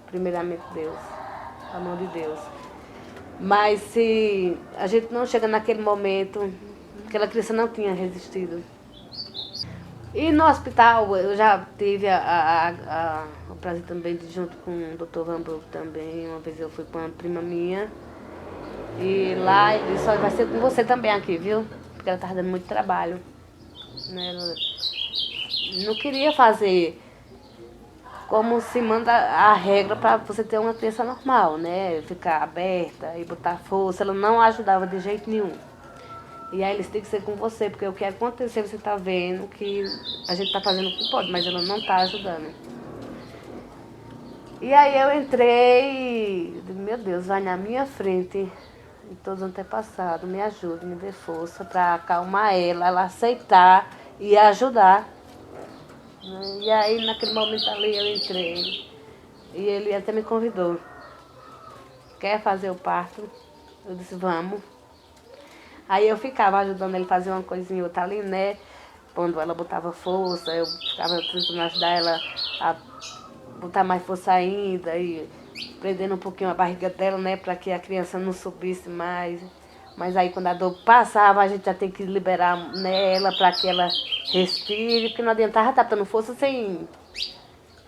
Primeiramente Deus. A mão de Deus. Mas se a gente não chega naquele momento, aquela criança não tinha resistido. E no hospital, eu já tive o prazer também de junto com o Dr. Van Broek também. Uma vez eu fui com uma prima minha. E lá ele disse, vai ser com você também aqui, viu? Porque ela estava dando muito trabalho. Né? Ela não queria fazer como se manda a regra para você ter uma criança normal, né? Ficar aberta e botar força. Ela não ajudava de jeito nenhum. E aí eles têm que ser com você, porque o que acontecer, você tá vendo que a gente tá fazendo o que pode, mas ela não tá ajudando. E aí eu entrei e digo, meu Deus, vai na minha frente, e todos os antepassados, me ajude, me dê força para acalmar ela aceitar e ajudar. E aí naquele momento ali eu entrei e ele até me convidou. Quer fazer o parto? Eu disse, vamos. Aí eu ficava ajudando ele a fazer uma coisinha ou outra ali, né? Quando ela botava força, eu ficava tentando ajudar ela a botar mais força ainda e prendendo um pouquinho a barriga dela, né? Para que a criança não subisse mais. Mas aí quando a dor passava, a gente já tem que liberar, né, ela para que ela respire, porque não adiantava estar dando força sem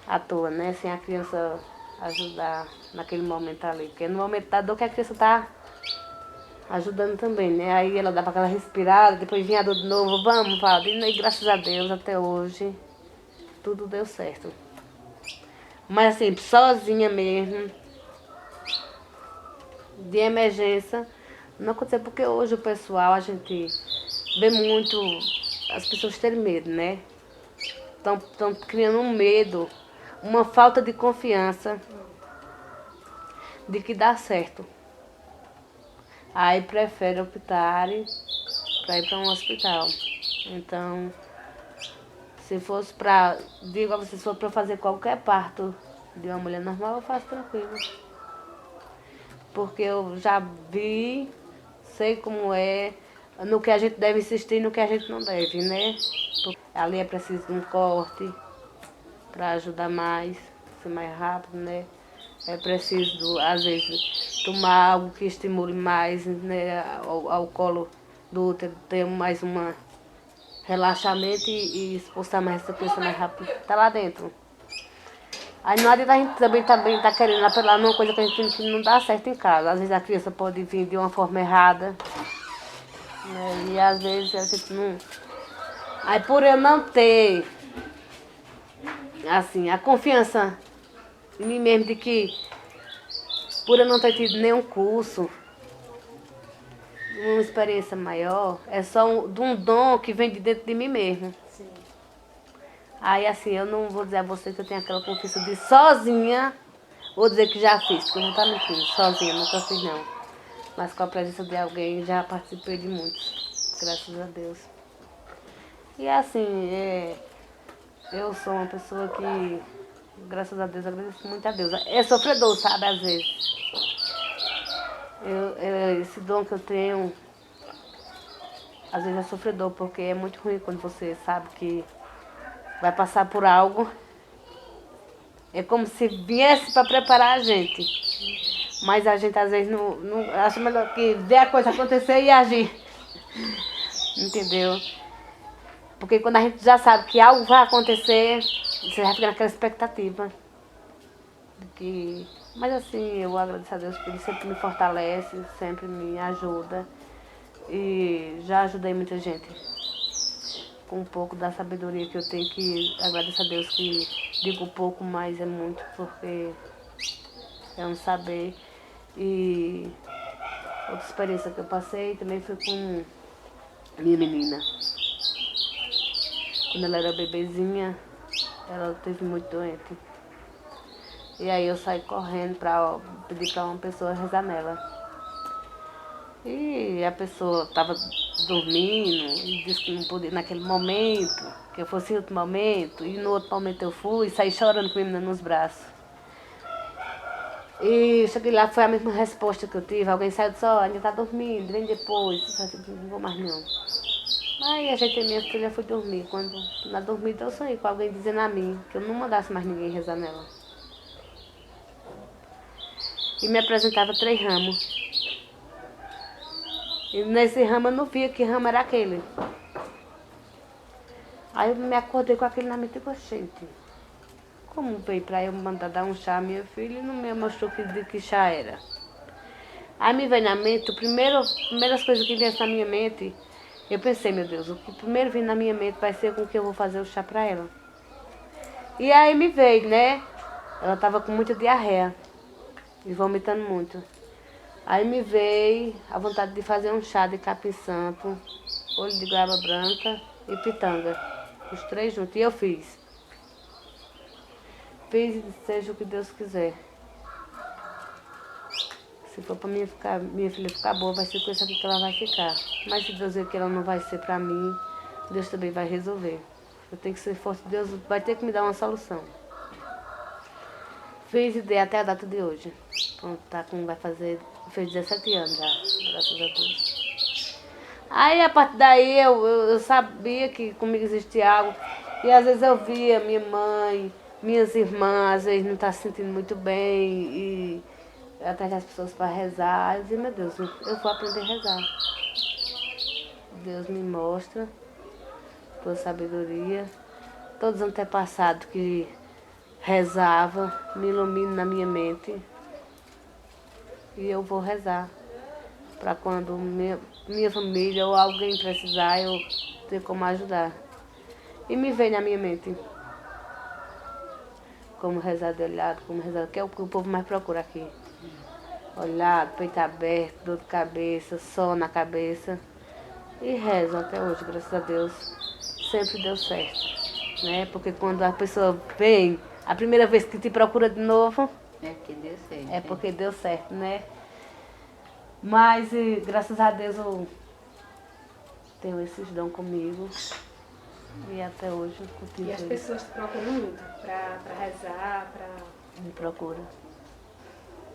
à toa, né? Sem a criança ajudar naquele momento ali. Porque no momento da dor que a criança está ajudando também, né? Aí ela dava aquela respirada, depois vinha a dor de novo, vamos, Valdir. E graças a Deus, até hoje, tudo deu certo. Mas assim, sozinha mesmo, de emergência, não aconteceu, porque hoje o pessoal, a gente vê muito as pessoas terem medo, né? Estão criando um medo, uma falta de confiança de que dá certo. Aí prefere optar para ir para um hospital. Então, se fosse para, digo a vocês, se for para fazer qualquer parto de uma mulher normal, eu faço tranquilo. Porque eu já vi, sei como é, no que a gente deve insistir e no que a gente não deve, né? Porque ali é preciso de um corte para ajudar mais, ser mais rápido, né? É preciso, às vezes, tomar algo que estimule mais, né, ao colo do útero, ter mais um relaxamento e expulsar mais essa criança mais rápido. Tá lá dentro. Aí não adianta a gente também tá querendo apelar numa coisa que a gente que não dá certo em casa. Às vezes a criança pode vir de uma forma errada, né, e às vezes a gente não... Aí por eu não ter, assim, a confiança em mim mesmo de que, por eu não ter tido nenhum curso, uma experiência maior, é só um dom que vem de dentro de mim mesmo. Sim. Aí assim, eu não vou dizer a você que eu tenho aquela confiança de sozinha, vou dizer que já fiz, porque eu não estou mentindo, sozinha, nunca fiz não. Mas com a presença de alguém já participei de muitos, graças a Deus. E assim, eu sou uma pessoa que, graças a Deus, agradeço muito a Deus. É sofredor, sabe, às vezes. Esse dom que eu tenho, às vezes é sofredor, porque é muito ruim quando você sabe que vai passar por algo. É como se viesse para preparar a gente. Mas a gente, às vezes, não acha melhor que ver a coisa acontecer e agir. Entendeu? Porque quando a gente já sabe que algo vai acontecer, você vai ficar naquela expectativa. Mas assim, eu agradeço a Deus porque Ele sempre me fortalece, sempre me ajuda. E já ajudei muita gente. Com um pouco da sabedoria que eu tenho, que agradeço a Deus que digo pouco, mas é muito, porque é um saber. E outra experiência que eu passei também foi com minha menina. Quando ela era bebezinha, ela esteve muito doente. E aí eu saí correndo para pedir para uma pessoa rezar nela. E a pessoa estava dormindo e disse que não podia naquele momento, que eu fosse em outro momento. E no outro momento eu fui e saí chorando com a menina nos braços. E cheguei lá, foi a mesma resposta que eu tive. Alguém saiu e disse, ainda está dormindo, vem depois. Eu disse, não vou mais não. Aí a gente, minha filha, foi dormir. Quando na dormida eu sonhei com alguém dizendo a mim que eu não mandasse mais ninguém rezar nela. E me apresentava 3 ramos. E nesse ramo eu não via que ramo era aquele. Aí eu me acordei com aquele na mente e digo, gente, como veio para eu mandar dar um chá à minha filha e não me mostrou que chá era. Aí me veio na mente, primeiras coisas que vieram na minha mente, eu pensei, meu Deus, o que primeiro vem na minha mente vai ser com que eu vou fazer o chá para ela. E aí me veio, né? ela estava com muita diarreia e vomitando muito. Aí me veio a vontade de fazer um chá de capim-santo, olho de goiaba branca e pitanga, os 3 juntos. E eu fiz. Fiz, seja o que Deus quiser. Se for para minha filha ficar boa, vai ser com isso aqui que ela vai ficar. Mas se Deus ver que ela não vai ser para mim, Deus também vai resolver. Eu tenho que ser forte, Deus vai ter que me dar uma solução. Fiz e dei até a data de hoje. Pronto, tá com, fez 17 anos já, graças a Deus. Aí a partir daí eu sabia que comigo existia algo. E às vezes eu via minha mãe, minhas irmãs, às vezes não tá se sentindo muito bem. E atrás das pessoas para rezar. Eu dizia, meu Deus, eu vou aprender a rezar. Deus me mostra, por sabedoria. Todos os antepassados que rezavam, me iluminam na minha mente. E eu vou rezar. Para quando minha família ou alguém precisar, eu ter como ajudar. E me vem na minha mente. Como rezar de olhado, como rezar, que é o que o povo mais procura aqui. Olhado, peito aberto, dor de cabeça, sol na cabeça. E rezo até hoje, graças a Deus. Sempre deu certo. Né? Porque quando a pessoa vem, a primeira vez que te procura de novo, É porque deu certo. é porque deu certo, né? Mas, graças a Deus, eu tenho esses dons comigo. E até hoje eu continuo. E as pessoas te procuram muito pra rezar, pra... Me procura.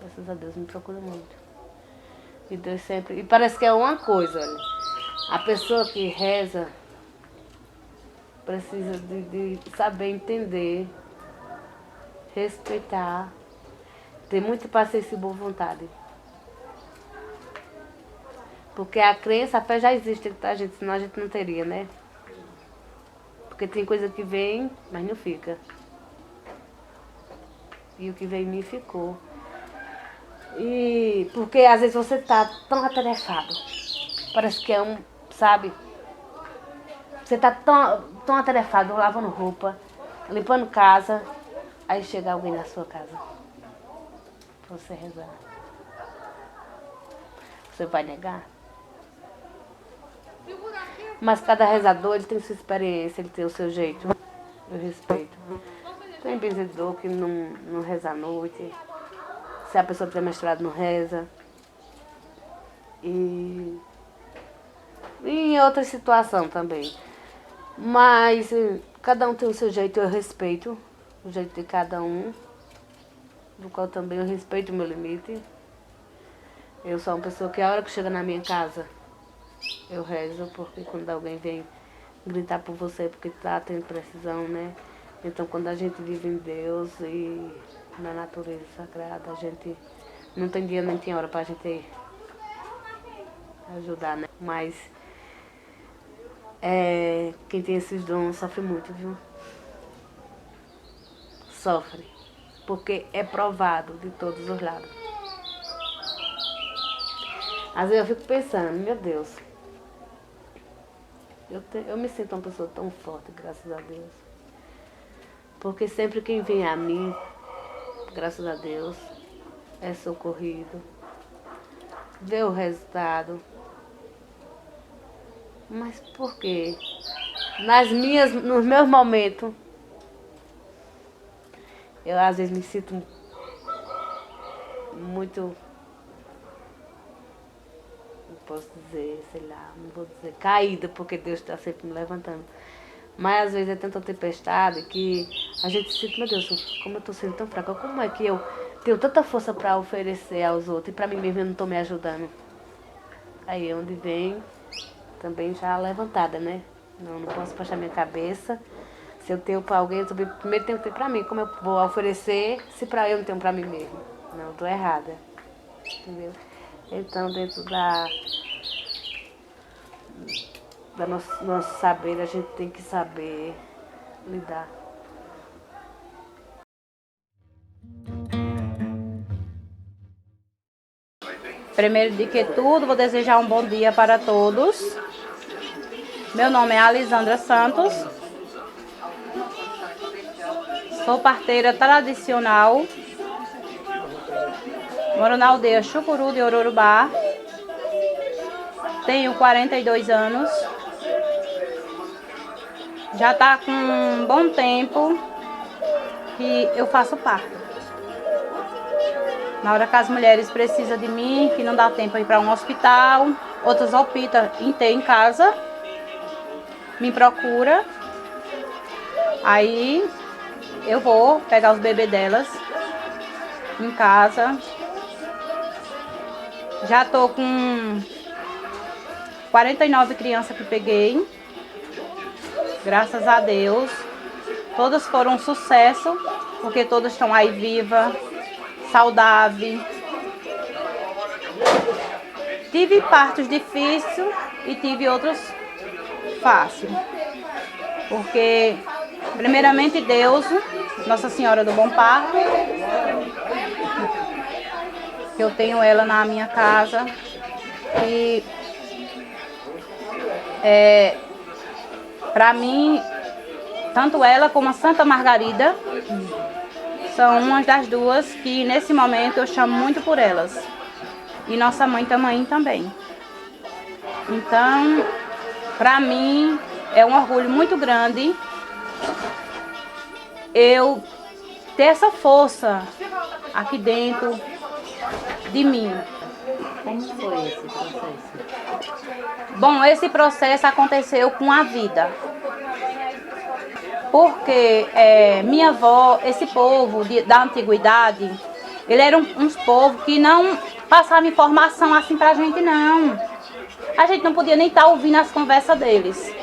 Graças a Deus, me procura muito. E Deus sempre... E parece que é uma coisa, olha. A pessoa que reza precisa de saber entender, respeitar, ter muita paciência e boa vontade. Porque a crença, a fé já existe, tá, gente? Senão a gente não teria, né? Porque tem coisa que vem, mas não fica. E o que veio em mim ficou. E porque às vezes você tá tão atarefado. Parece que é sabe? Você tá tão atarefado, lavando roupa, limpando casa. Aí chega alguém na sua casa. Pra você rezar. Você vai negar? Mas cada rezador ele tem sua experiência, ele tem o seu jeito. Eu respeito. Tem benzedor que não reza à noite. Se a pessoa tiver mestrado, não reza. E em outra situação também. Mas cada um tem o seu jeito, eu respeito o jeito de cada um. Do qual também eu respeito o meu limite. Eu sou uma pessoa que a hora que chega na minha casa, eu rezo, porque quando alguém vem gritar por você, porque tá tendo precisão, né? Então quando a gente vive em Deus e na natureza sagrada, a gente não tem dia nem tem hora pra gente ajudar, né? Mas quem tem esses dons sofre muito, viu? Sofre. Porque é provado de todos os lados. Às vezes eu fico pensando, meu Deus, eu me sinto uma pessoa tão forte, graças a Deus. Porque sempre quem vem a mim, graças a Deus, é socorrido, vê o resultado. Mas por quê? Nos meus momentos, eu às vezes me sinto muito, não posso dizer, sei lá, não vou dizer caída, porque Deus está sempre me levantando. Mas às vezes é tanta tempestade que a gente se sente, meu Deus, como eu estou sendo tão fraca, como é que eu tenho tanta força para oferecer aos outros e para mim mesmo eu não estou me ajudando? Aí é onde vem também já levantada, né? Não posso baixar minha cabeça. Se eu tenho para alguém, eu primeiro tenho que ter para mim. Como eu vou oferecer se para eu não tenho para mim mesmo? Não, estou errada. Entendeu? Então, dentro da nosso saber, a gente tem que saber lidar. Primeiro de que tudo, vou desejar um bom dia para todos. Meu nome é Alisandra Santos. Sou parteira tradicional. Moro na aldeia Chucuru de Ororubá. Tenho 42 anos. Já está com um bom tempo que eu faço parto. Na hora que as mulheres precisam de mim, que não dá tempo de ir para um hospital, outras optam em ter em casa, me procura. Aí eu vou pegar os bebês delas em casa. Já tô com 49 crianças que peguei. Graças a Deus. Todas foram um sucesso, porque todas estão aí vivas, saudáveis. Tive partos difíceis e tive outros fáceis. Porque, primeiramente, Deus, Nossa Senhora do Bom Parto, que eu tenho ela na minha casa. E para mim, tanto ela como a Santa Margarida são umas das duas que nesse momento eu chamo muito por elas. E nossa mãe também. Então, para mim é um orgulho muito grande eu ter essa força aqui dentro de mim. Como foi esse processo? Bom, esse processo aconteceu com a vida. Porque minha avó, esse povo da antiguidade, ele era uns povos que não passavam informação assim pra gente, não. A gente não podia nem estar ouvindo as conversas deles.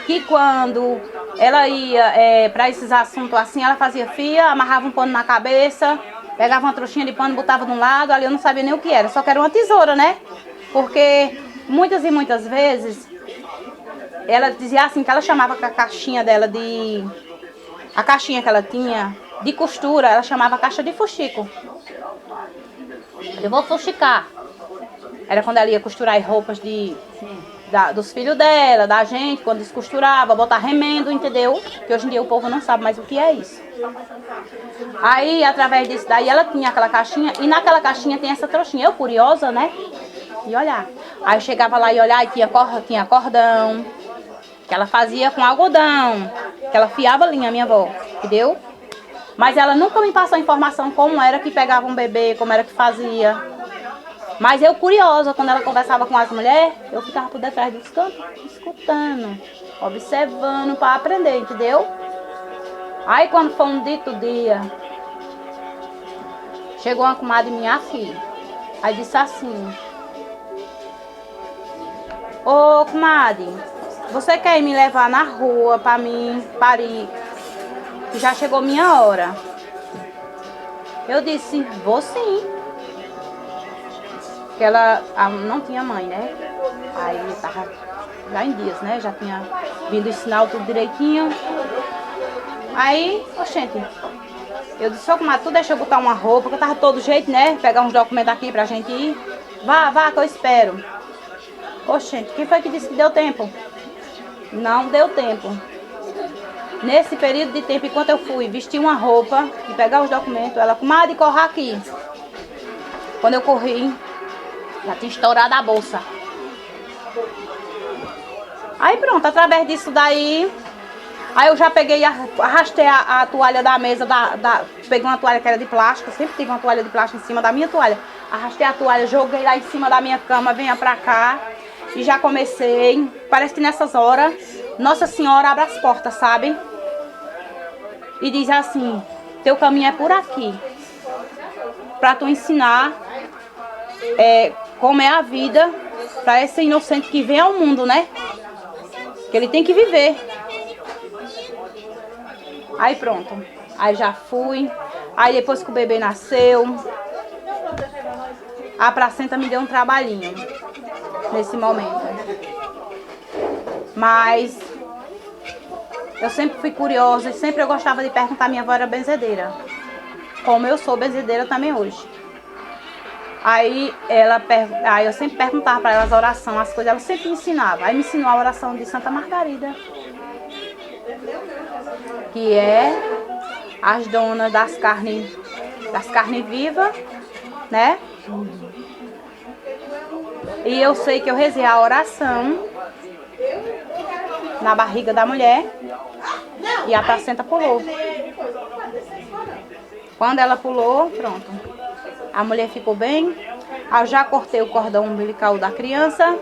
Que quando ela ia para esses assuntos assim, ela fazia fia, amarrava um pano na cabeça, pegava uma trouxinha de pano, botava de um lado, ali eu não sabia nem o que era, só que era uma tesoura, né? Porque muitas e muitas vezes ela dizia assim, que ela chamava a caixinha dela a caixinha que ela tinha de costura, ela chamava caixa de fuxico. Eu vou fuxicar. Era quando ela ia costurar as roupas dos filhos dela, da gente, quando descosturava, botar remendo, entendeu? Que hoje em dia o povo não sabe mais o que é isso. Aí, através disso daí, ela tinha aquela caixinha, e naquela caixinha tem essa trouxinha. Eu, curiosa, né? E olhar. Aí eu chegava lá e olhar, e tinha cordão, que ela fazia com algodão, que ela fiava linha, minha avó, entendeu? Mas ela nunca me passou informação como era que pegava um bebê, como era que fazia. Mas eu, curiosa, quando ela conversava com as mulheres, eu ficava por detrás dos cantos, escutando, observando para aprender, entendeu? Aí quando foi um dito dia, chegou uma comadre minha aqui, aí disse assim: ô comadre, você quer me levar na rua para mim parir? Que já chegou minha hora. Eu disse: vou sim. Porque ela não tinha mãe, né? Aí tava já em dias, né? Já tinha vindo o sinal tudo direitinho. Aí, oxente, eu disse: ô comadre, tu deixa eu botar uma roupa, que eu tava de todo jeito, né? Pegar uns documentos aqui pra gente ir. Vá, que eu espero. Oxente, quem foi que disse que deu tempo? Não deu tempo. Nesse período de tempo, enquanto eu fui vestir uma roupa e pegar os documentos, ela: comadre, corre aqui. Quando eu corri, já tinha estourado a bolsa. Aí pronto, através disso daí, aí eu já peguei, arrastei a toalha da mesa, peguei uma toalha que era de plástico, sempre tive uma toalha de plástico em cima da minha toalha. Arrastei a toalha, joguei lá em cima da minha cama, venha pra cá. E já comecei, parece que nessas horas, Nossa Senhora abre as portas, sabe? E diz assim: teu caminho é por aqui. Pra tu ensinar como é a vida para esse inocente que vem ao mundo, né? Que ele tem que viver. Aí pronto. Aí já fui. Aí depois que o bebê nasceu, a placenta me deu um trabalhinho nesse momento. Mas eu sempre fui curiosa e sempre eu gostava de perguntar. Minha avó era benzedeira, como eu sou benzedeira também hoje. Aí eu sempre perguntava para ela as orações, as coisas, ela sempre me ensinava. Aí me ensinou a oração de Santa Margarida, que é as donas das carnes vivas, né? E eu sei que eu rezei a oração na barriga da mulher e a placenta pulou. Quando ela pulou, pronto. A mulher ficou bem. Eu já cortei o cordão umbilical da criança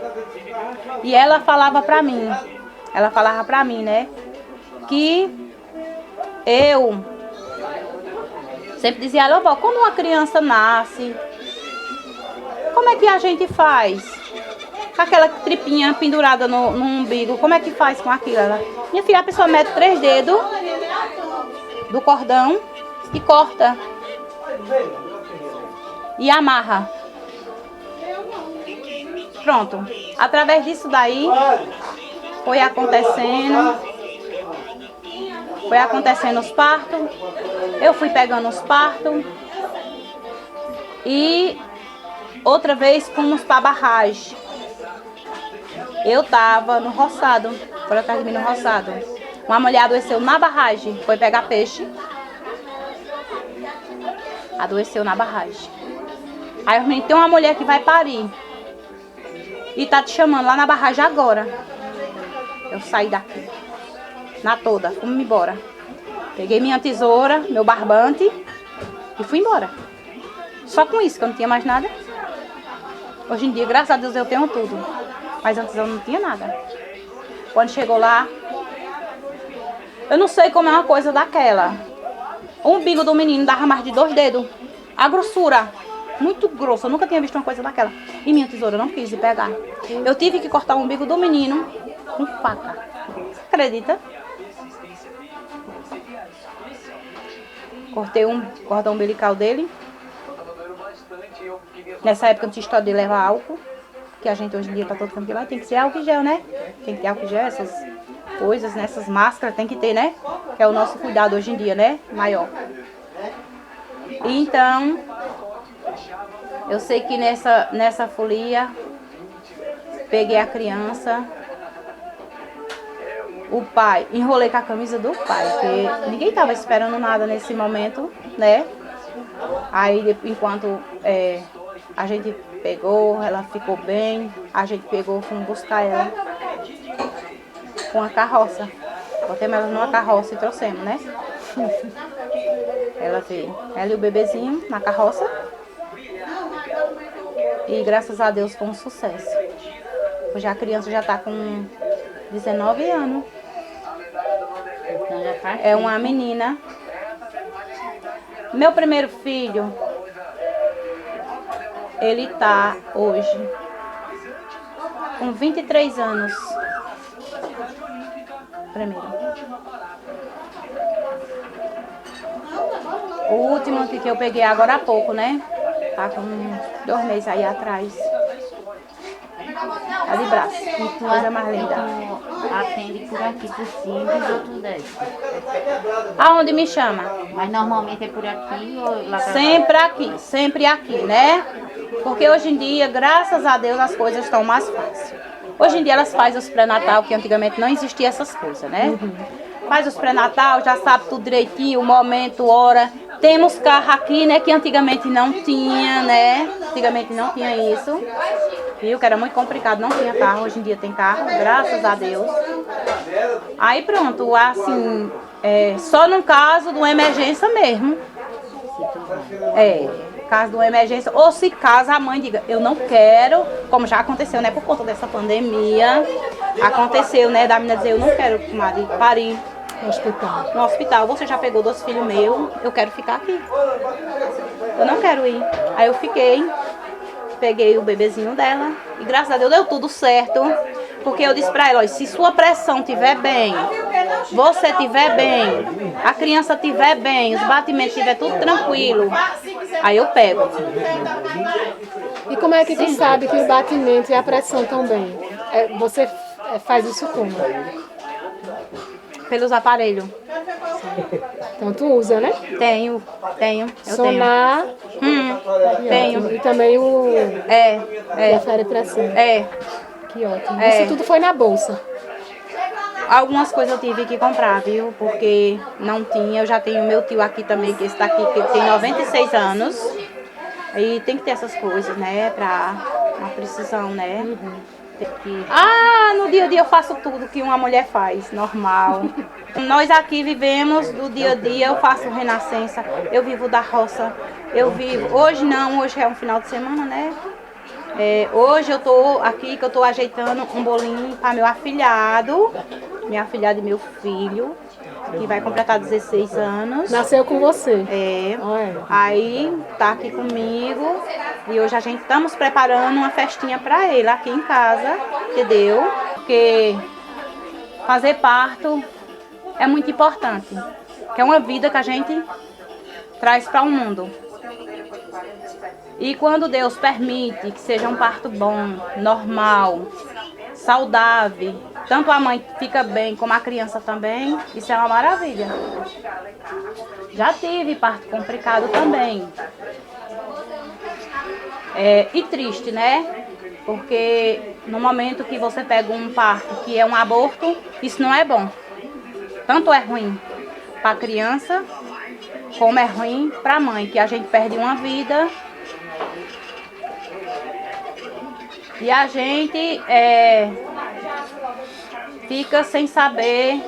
e ela falava pra mim, né, que eu sempre dizia, olha, vó, quando uma criança nasce, como é que a gente faz? Com aquela tripinha pendurada no umbigo, como é que faz com aquilo? Minha filha, a pessoa mete 3 dedos do cordão e corta. E amarra. Pronto. Através disso daí, foi acontecendo os partos. Eu fui pegando os partos. E outra vez fomos para a barragem. Eu tava no roçado. Foi atrás de mim no roçado. Uma mulher adoeceu na barragem. Foi pegar peixe. Adoeceu na barragem. Aí os meninos, tem uma mulher que vai parir. E tá te chamando lá na barragem agora. Eu saí daqui. Na toda. Fomos embora. Peguei minha tesoura, meu barbante. E fui embora. Só com isso, que eu não tinha mais nada. Hoje em dia, graças a Deus, eu tenho tudo. Mas antes eu não tinha nada. Quando chegou lá, eu não sei como é uma coisa daquela. O umbigo do menino dava mais de 2 dedos. A grossura, muito grossa. Eu nunca tinha visto uma coisa daquela. E minha tesoura não quis ir pegar. Eu tive que cortar o umbigo do menino com faca. Você acredita? Cortei um cordão umbilical dele. Nessa época não tinha história de levar álcool. Que a gente hoje em dia para todo canto que vai tem que ser álcool em gel, né? Tem que ter álcool em gel, essas coisas, né? Essas máscaras tem que ter, né? Que é o nosso cuidado hoje em dia, né? Maior. Então, eu sei que nessa folia, peguei a criança, o pai, enrolei com a camisa do pai, porque ninguém estava esperando nada nesse momento, né? Aí, enquanto a gente pegou, ela ficou bem, a gente pegou, fomos buscar ela com a carroça. Botemos ela numa carroça e trouxemos, né? Ela veio, ela e o bebezinho na carroça. E graças a Deus foi um sucesso. Hoje a criança já está com 19 anos. Então já tá É uma menina. Meu primeiro filho, ele tá hoje com 23 anos. Primeiro. O último que eu peguei agora há pouco, né? Tá com 2 meses aí atrás. Tá de braço. Coisa mais linda. Tu atende por aqui, por Simples ou tu desce? Aonde me chama? Mas normalmente é por aqui ou lá pra Sempre aqui, né? Porque hoje em dia, graças a Deus, as coisas estão mais fáceis. Hoje em dia elas fazem os pré-natal, que antigamente não existia essas coisas, né? Faz os pré-natal, já sabe tudo direitinho, o momento, hora. Temos carro aqui, né, que antigamente não tinha, né? Antigamente não tinha isso. Viu? Que era muito complicado, não tinha carro. Hoje em dia tem carro, graças a Deus. Aí pronto, assim, só no caso de uma emergência mesmo. Caso de uma emergência. Ou se caso a mãe diga, eu não quero, como já aconteceu, né, por conta dessa pandemia. Aconteceu, né, da menina dizer, eu não quero parir. No hospital. Você já pegou 2 filhos meus, eu quero ficar aqui. Eu não quero ir. Aí eu fiquei, peguei o bebezinho dela e graças a Deus deu tudo certo. Porque eu disse pra ela, se sua pressão estiver bem, você estiver bem, a criança estiver bem, os batimentos estiver tudo tranquilo, aí eu pego. E como é que tu sabe que o batimento e a pressão estão bem? Você faz isso como? Pelos aparelhos. Então tu usa, né? Tenho. Eu Sonar. tenho. E também o É. afere pressão. É. Que ótimo. É. Isso tudo foi na bolsa. Algumas coisas eu tive que comprar, viu? Porque não tinha. Eu já tenho meu tio aqui também, que está aqui, que tem 96 anos. Aí tem que ter essas coisas, né? Pra uma precisão, né? Tem que... Ah, no dia a dia eu faço tudo que uma mulher faz, normal. Nós aqui vivemos do dia a dia, eu faço renascença, eu vivo da roça, eu vivo... Hoje não, hoje é um final de semana, né? Hoje eu tô aqui, que eu tô ajeitando um bolinho para meu afilhado, minha afilhada e meu filho, que vai completar 16 anos. Nasceu com você? Olha. Aí tá aqui comigo e hoje a gente estamos preparando uma festinha para ele aqui em casa, entendeu? Porque fazer parto é muito importante, que é uma vida que a gente traz para o mundo. E quando Deus permite que seja um parto bom, normal, saudável, tanto a mãe fica bem como a criança também, isso é uma maravilha. Já tive parto complicado também. E triste, né? Porque no momento que você pega um parto que é um aborto, isso não é bom. Tanto é ruim para a criança, como é ruim para a mãe, que a gente perde uma vida. E a gente fica sem saber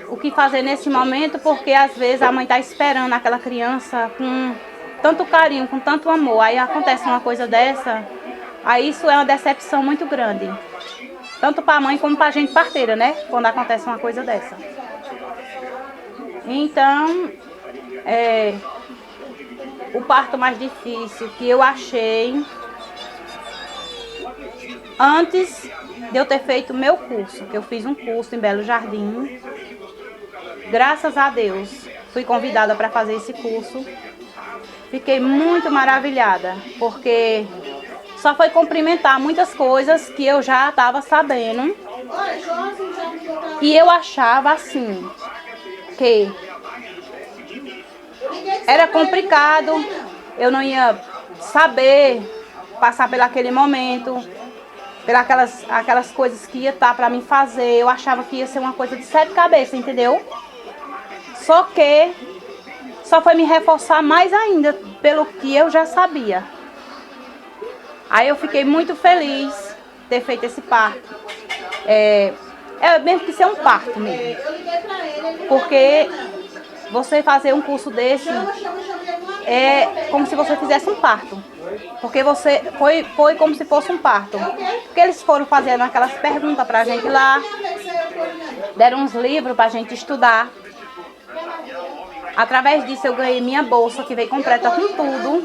o que fazer nesse momento, porque às vezes a mãe está esperando aquela criança com tanto carinho, com tanto amor. Aí acontece uma coisa dessa, aí isso é uma decepção muito grande. Tanto para a mãe como para a gente parteira, né? Quando acontece uma coisa dessa. Então, o parto mais difícil que eu achei antes de eu ter feito meu curso, que eu fiz um curso em Belo Jardim. Graças a Deus, fui convidada para fazer esse curso. Fiquei muito maravilhada, porque só foi cumprimentar muitas coisas que eu já estava sabendo. E eu achava assim, que era complicado, eu não ia saber passar por aquele momento, pelas aquelas coisas que ia estar para mim fazer. Eu achava que ia ser uma coisa de 7 cabeças, entendeu? Só que só foi me reforçar mais ainda pelo que eu já sabia. Aí eu fiquei muito feliz de ter feito esse parto. Mesmo que ser um parto mesmo. Porque você fazer um curso desse é como se você fizesse um parto. Porque você foi como se fosse um parto. Porque eles foram fazendo aquelas perguntas pra gente lá. Deram uns livros pra gente estudar. Através disso eu ganhei minha bolsa, que veio completa com tudo.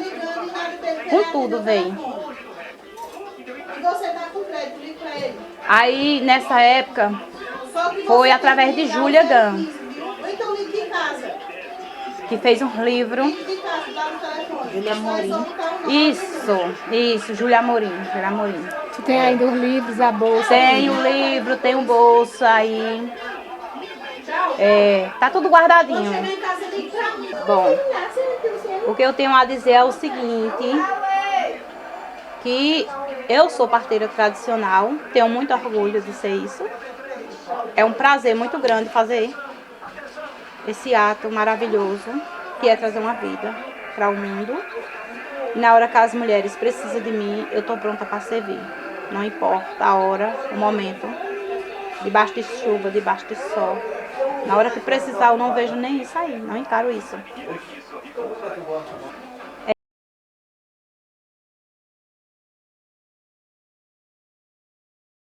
Com tudo veio. Aí nessa época foi através de Júlia Gans, que fez um livro. Júlia Amorim. Isso, Júlia Amorim. Tu tem ainda os livros, a bolsa? Tem o livro, tem o bolsa aí. Tá tudo guardadinho. Bom, o que eu tenho a dizer é o seguinte, que eu sou parteira tradicional, tenho muito orgulho de ser isso. É um prazer muito grande fazer esse ato maravilhoso, que é trazer uma vida para o mundo. E na hora que as mulheres precisam de mim, eu estou pronta para servir. Não importa a hora, o momento, debaixo de chuva, debaixo de sol. Na hora que precisar, eu não vejo nem isso aí, não encaro isso.